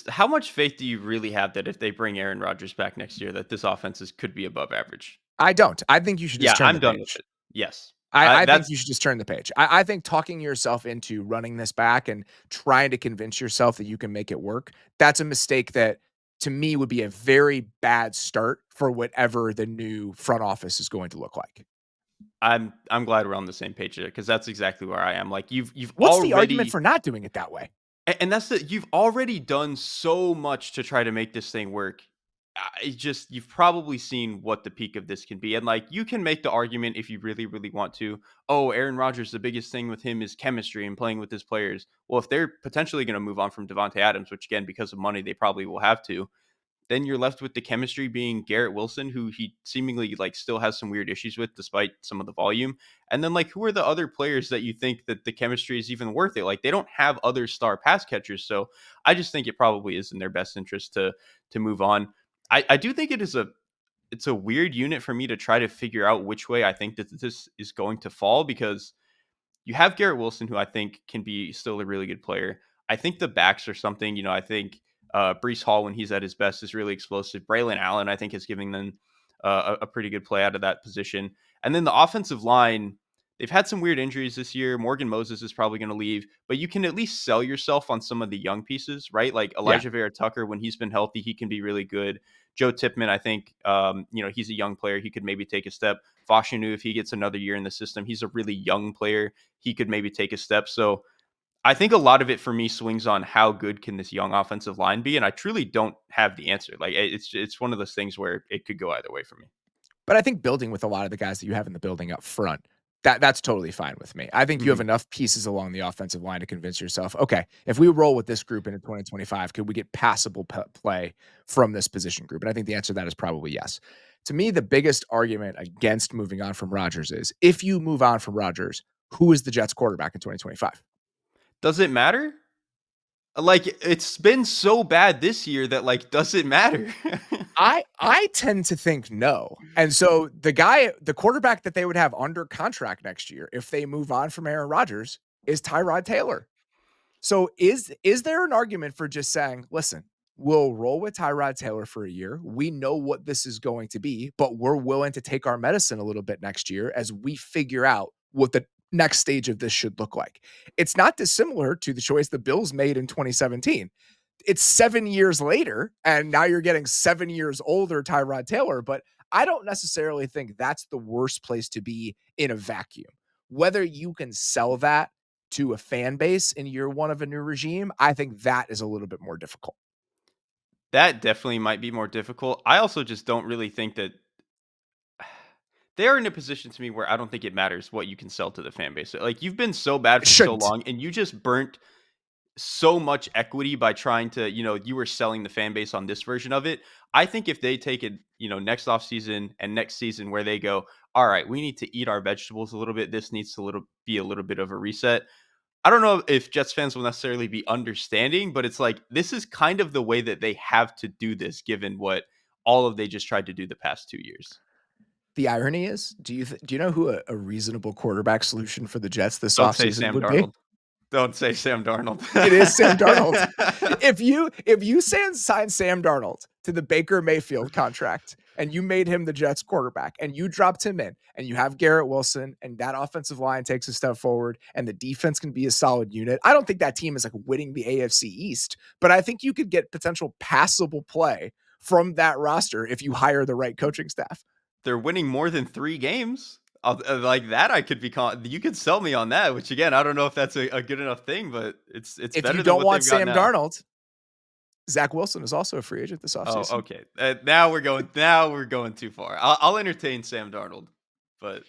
How much faith do you really have that if they bring Aaron Rodgers back next year, that this offense could be above average? I don't. I think you should just Yeah, turn I'm the done page. with it. Yes. I think you should just turn the page. I think talking yourself into running this back and trying to convince yourself that you can make it work, that's a mistake that to me would be a very bad start for whatever the new front office is going to look like. I'm glad we're on the same page here because that's exactly where I am. Like you've What's already, the argument for not doing it that way? and that's you've already done so much to try to make this thing work. You've probably seen what the peak of this can be, and like you can make the argument if you really really want to. Oh, Aaron Rodgers, the biggest thing with him is chemistry and playing with his players. Well, if they're potentially going to move on from Davante Adams, which again because of money they probably will have to, then you're left with the chemistry being Garrett Wilson, who he seemingly like still has some weird issues with despite some of the volume. And then like who are the other players that you think that the chemistry is even worth it? Like they don't have other star pass catchers. So I just think it probably is in their best interest to move on. I do think it's a weird unit for me to try to figure out which way I think that this is going to fall because you have Garrett Wilson, who I think can be still a really good player. I think the backs are something, I think Breece Hall, when he's at his best, is really explosive. Braylon Allen, I think, is giving them a pretty good play out of that position. And then the offensive line, they've had some weird injuries this year. Morgan Moses is probably going to leave, but you can at least sell yourself on some of the young pieces, right? Like Elijah Vera Tucker, when he's been healthy, he can be really good. Joe Tipman, I think, he's a young player. He could maybe take a step. Fashanu, if he gets another year in the system, he's a really young player. He could maybe take a step. So I think a lot of it for me swings on how good can this young offensive line be, and I truly don't have the answer. Like it's one of those things where it could go either way for me. But I think building with a lot of the guys that you have in the building up front, that's totally fine with me. I think you have enough pieces along the offensive line to convince yourself, okay, if we roll with this group into 2025, could we get passable play from this position group? And I think the answer to that is probably yes. To me, the biggest argument against moving on from Rodgers is if you move on from Rodgers, who is the Jets quarterback in 2025? Does it matter? Like it's been so bad this year that like does it matter? I tend to think no. And so the quarterback that they would have under contract next year if they move on from Aaron Rodgers is Tyrod Taylor. So is there an argument for just saying, listen, we'll roll with Tyrod Taylor for a year. We know what this is going to be, but we're willing to take our medicine a little bit next year as we figure out what the next stage of this should look like. It's not dissimilar to the choice the Bills made in 2017. It's 7 years later, and now you're getting 7 years older Tyrod Taylor, but I don't necessarily think that's the worst place to be in a vacuum. Whether you can sell that to a fan base in year one of a new regime, I think that is a little bit more difficult. That definitely might be more difficult. I also just don't really think that they're in a position to me where I don't think it matters what you can sell to the fan base. Like you've been so bad for so long and you just burnt so much equity by trying to, you were selling the fan base on this version of it. I think if they take it, next offseason and next season where they go, all right, we need to eat our vegetables a little bit. This needs to be a little bit of a reset. I don't know if Jets fans will necessarily be understanding, but it's like, this is kind of the way that they have to do this, given what all of they just tried to do the past 2 years. The irony is, do you know who a reasonable quarterback solution for the Jets this Don't say offseason Sam would Darnold. be? Don't say Sam Darnold. It is Sam Darnold. If you sign Sam Darnold to the Baker Mayfield contract and you made him the Jets quarterback and you dropped him in and you have Garrett Wilson and that offensive line takes a step forward and the defense can be a solid unit, I don't think that team is like winning the AFC East, but I think you could get potential passable play from that roster if you hire the right coaching staff. They're winning more than 3 games. Like that, I could be you could sell me on that, which again, I don't know if that's a good enough thing, but it's If you better than don't what want they've got Sam now. Darnold, Zach Wilson is also a free agent this Oh, offseason. okay. Now we're going. Now we're going too far. I'll entertain Sam Darnold, but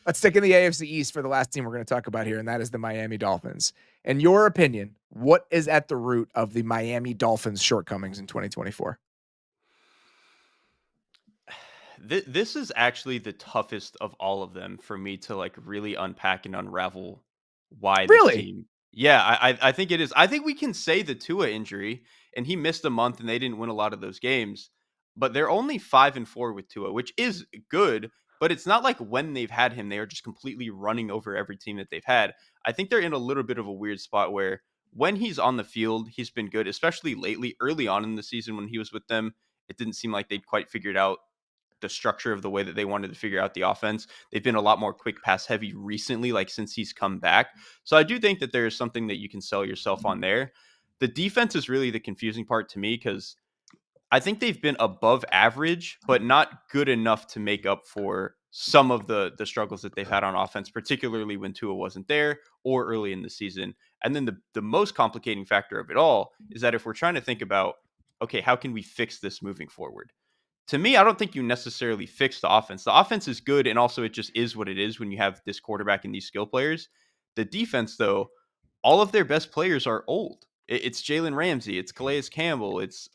Let's stick in the AFC East for the last team we're going to talk about here, and that is the Miami Dolphins. In your opinion, what is at the root of the Miami Dolphins' shortcomings in 2024? this is actually the toughest of all of them for me to like really unpack and unravel why this Really? team. Yeah, I think it is. I think we can say the Tua injury, and he missed a month, and they didn't win a lot of those games. But they're only 5-4 with Tua, which is good. But it's not like when they've had him, they are just completely running over every team that they've had. I think they're in a little bit of a weird spot where when he's on the field, he's been good, especially lately. Early on in the season when he was with them, it didn't seem like they'd quite figured out the structure of the way that they wanted to figure out the offense. They've been a lot more quick pass heavy recently, like since he's come back. So I do think that there is something that you can sell yourself on there. The defense is really the confusing part to me because I think they've been above average, but not good enough to make up for some of the struggles that they've had on offense, particularly when Tua wasn't there or early in the season. And then the most complicating factor of it all is that if we're trying to think about, okay, how can we fix this moving forward? To me, I don't think you necessarily fix the offense. The offense is good, and also it just is what it is when you have this quarterback and these skill players. The defense, though, all of their best players are old. It's Jalen Ramsey, it's Calais Campbell, it's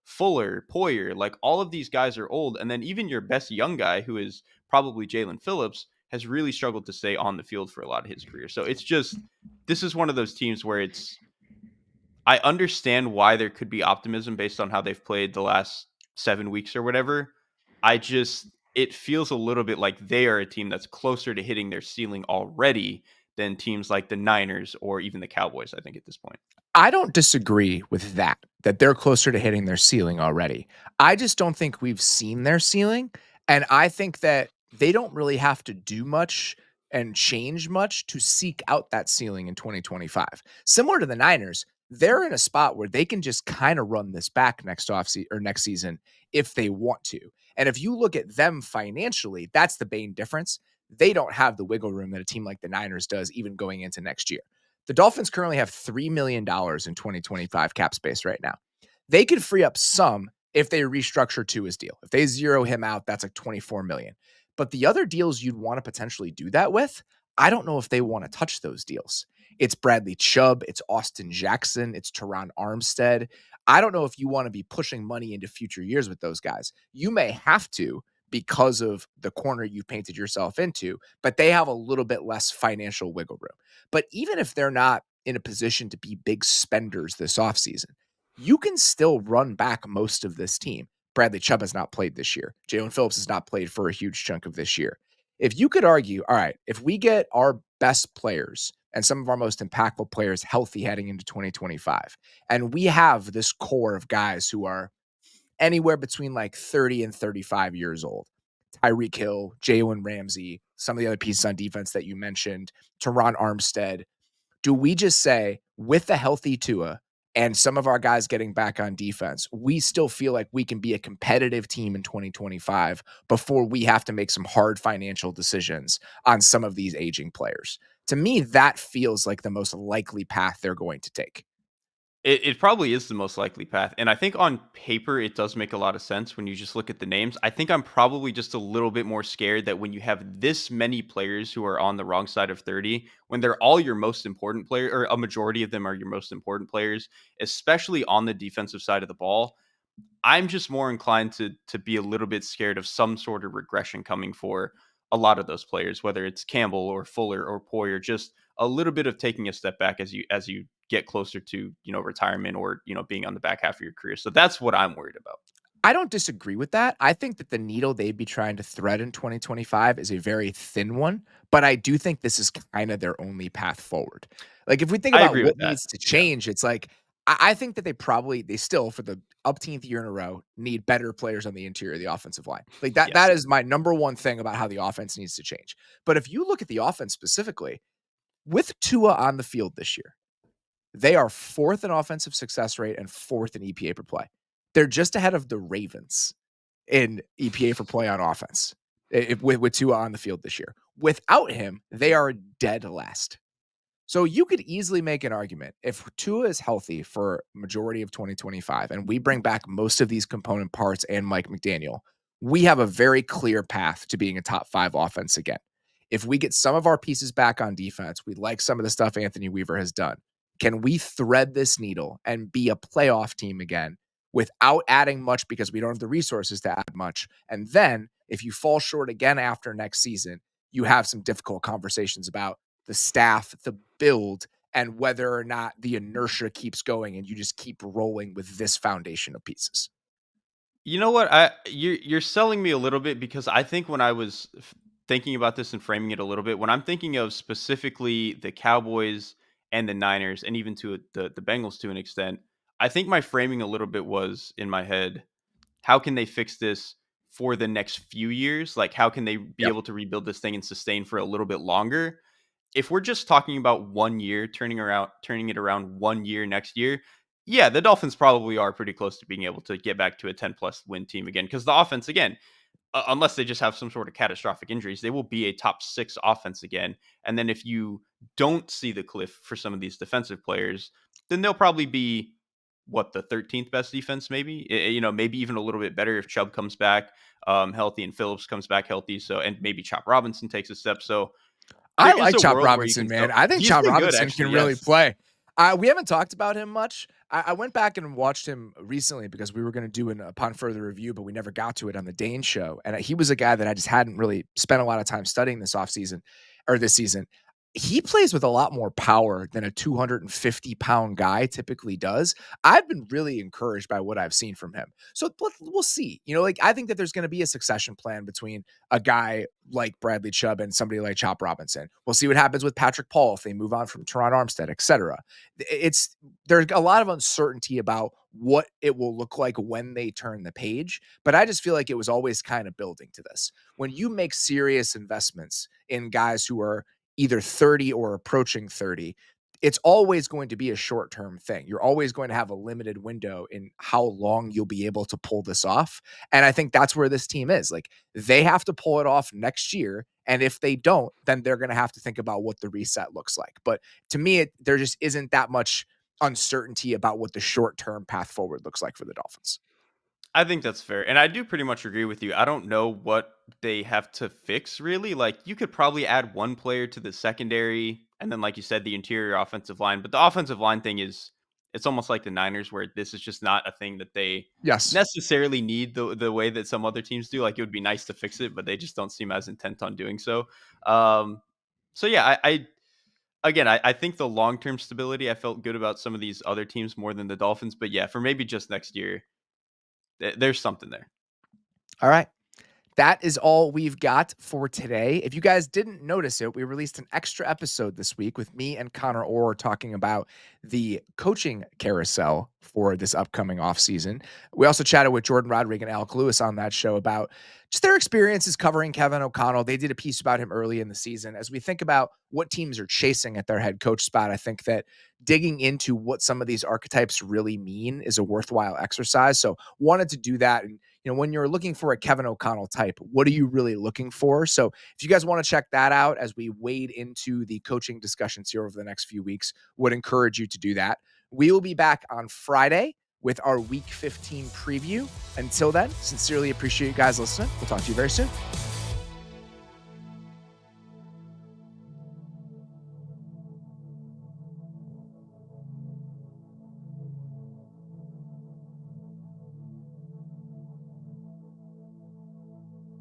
Fuller, Poyer. Like all of these guys are old, and then even your best young guy, who is probably Jalen Phillips, has really struggled to stay on the field for a lot of his career. So it's just this is one of those teams where I understand why there could be optimism based on how they've played the last 7 weeks or whatever. It feels a little bit like they are a team that's closer to hitting their ceiling already than teams like the Niners or even the Cowboys, I think, at this point. I don't disagree with that they're closer to hitting their ceiling already. I just don't think we've seen their ceiling. And I think that they don't really have to do much and change much to seek out that ceiling in 2025. Similar to the Niners, they're in a spot where they can just kind of run this back next or next season if they want to. And if you look at them financially, that's the main difference. They don't have the wiggle room that a team like the Niners does, even going into next year. The Dolphins currently have $3 million in 2025 cap space right now. They could free up some if they restructure to his deal. If they zero him out, that's like 24 million. But the other deals you'd want to potentially do that with, I don't know if they want to touch those deals. It's Bradley Chubb, it's Austin Jackson, it's Teron Armstead. I don't know if you want to be pushing money into future years with those guys. You may have to because of the corner you painted yourself into, but they have a little bit less financial wiggle room. But even if they're not in a position to be big spenders this offseason, you can still run back most of this team. Bradley Chubb has not played this year. Jalen Phillips has not played for a huge chunk of this year. If you could argue, all right, if we get our best players and some of our most impactful players healthy heading into 2025, and we have this core of guys who are anywhere between like 30 and 35 years old. Tyreek Hill, Jalen Ramsey, some of the other pieces on defense that you mentioned, Teron Armstead. Do we just say, with the healthy Tua and some of our guys getting back on defense, we still feel like we can be a competitive team in 2025 before we have to make some hard financial decisions on some of these aging players? To me, that feels like the most likely path they're going to take. It probably is the most likely path. And I think on paper, it does make a lot of sense when you just look at the names. I think I'm probably just a little bit more scared that when you have this many players who are on the wrong side of 30, when they're all your most important player, or a majority of them are your most important players, especially on the defensive side of the ball, I'm just more inclined to be a little bit scared of some sort of regression coming for a lot of those players, whether it's Campbell or Fuller or Poyer, just a little bit of taking a step back as you get closer to, retirement or, being on the back half of your career. So that's what I'm worried about. I don't disagree with that. I think that the needle they'd be trying to thread in 2025 is a very thin one, but I do think this is kind of their only path forward. Like if we think I about agree with what that. needs to Yeah. change, it's like I think that they still for the upteenth year in a row need better players on the interior of the offensive line. Like that Yes. is my number one thing about how the offense needs to change. But if you look at the offense specifically, with Tua on the field this year, they are fourth in offensive success rate and fourth in EPA per play. They're just ahead of the Ravens in EPA for play on offense. with Tua on the field this year. Without him, they are dead last. So you could easily make an argument if Tua is healthy for majority of 2025 and we bring back most of these component parts and Mike McDaniel, we have a very clear path to being a top 5 offense again. If we get some of our pieces back on defense, we like some of the stuff Anthony Weaver has done. Can we thread this needle and be a playoff team again without adding much because we don't have the resources to add much? And then if you fall short again after next season, you have some difficult conversations about the staff, the build, and whether or not the inertia keeps going and you just keep rolling with this foundation of pieces. You know what? You're selling me a little bit because I think when I was thinking about this and framing it a little bit, when I'm thinking of specifically the Cowboys and the Niners, and even to the Bengals to an extent, I think my framing a little bit was in my head: how can they fix this for the next few years? Like, how can they be Yep. able to rebuild this thing and sustain for a little bit longer? If we're just talking about 1 year, turning it around 1 year next year, yeah, the Dolphins probably are pretty close to being able to get back to a 10 plus win team again. Because the offense, again, unless they just have some sort of catastrophic injuries, they will be a top 6 offense again. And then if you don't see the cliff for some of these defensive players, then they'll probably be what, the 13th best defense, maybe. Maybe even a little bit better if Chubb comes back healthy and Phillips comes back healthy. So, and maybe Chop Robinson takes a step. So I there is like a Chop world where you Robinson, can man. sell. I think He's Chop been good, Robinson can actually. really Yes. play. We haven't talked about him much. I went back and watched him recently because we were going to do an upon further review, but we never got to it on the Dane show. And he was a guy that I just hadn't really spent a lot of time studying this offseason or this season. He plays with a lot more power than a 250-pound guy typically does. I've been really encouraged by what I've seen from him. So we'll see. I think that there's going to be a succession plan between a guy like Bradley Chubb and somebody like Chop Robinson. We'll see what happens with Patrick Paul if they move on from Teron Armstead, etc. There's a lot of uncertainty about what it will look like when they turn the page, but I just feel like it was always kind of building to this. When you make serious investments in guys who are either 30 or approaching 30, it's always going to be a short-term thing. You're always going to have a limited window in how long you'll be able to pull this off. And I think that's where this team is. Like, they have to pull it off next year. And if they don't, then they're going to have to think about what the reset looks like. But to me, there just isn't that much uncertainty about what the short-term path forward looks like for the Dolphins. I think that's fair. And I do pretty much agree with you. I don't know what they have to fix, really. Like, you could probably add one player to the secondary, and then, like you said, the interior offensive line. But the offensive line thing it's almost like the Niners, where this is just not a thing that they Yes. necessarily need the way that some other teams do. Like, it would be nice to fix it, but they just don't seem as intent on doing so. So yeah, I think the long term stability, I felt good about some of these other teams more than the Dolphins. But yeah, for maybe just next year, there's something there. All right. That is all we've got for today. If you guys didn't notice it, we released an extra episode this week with me and Connor Orr talking about the coaching carousel for this upcoming offseason. We also chatted with Jordan Rodrigue and Alec Lewis on that show about just their experiences covering Kevin O'Connell. They did a piece about him early in the season. As we think about what teams are chasing at their head coach spot, I think that digging into what some of these archetypes really mean is a worthwhile exercise. So wanted to do that. And when you're looking for a Kevin O'Connell type, what are you really looking for? So if you guys want to check that out as we wade into the coaching discussions here over the next few weeks, would encourage you to do that. We will be back on Friday with our Week 15 preview. Until then, sincerely appreciate you guys listening. We'll talk to you very soon.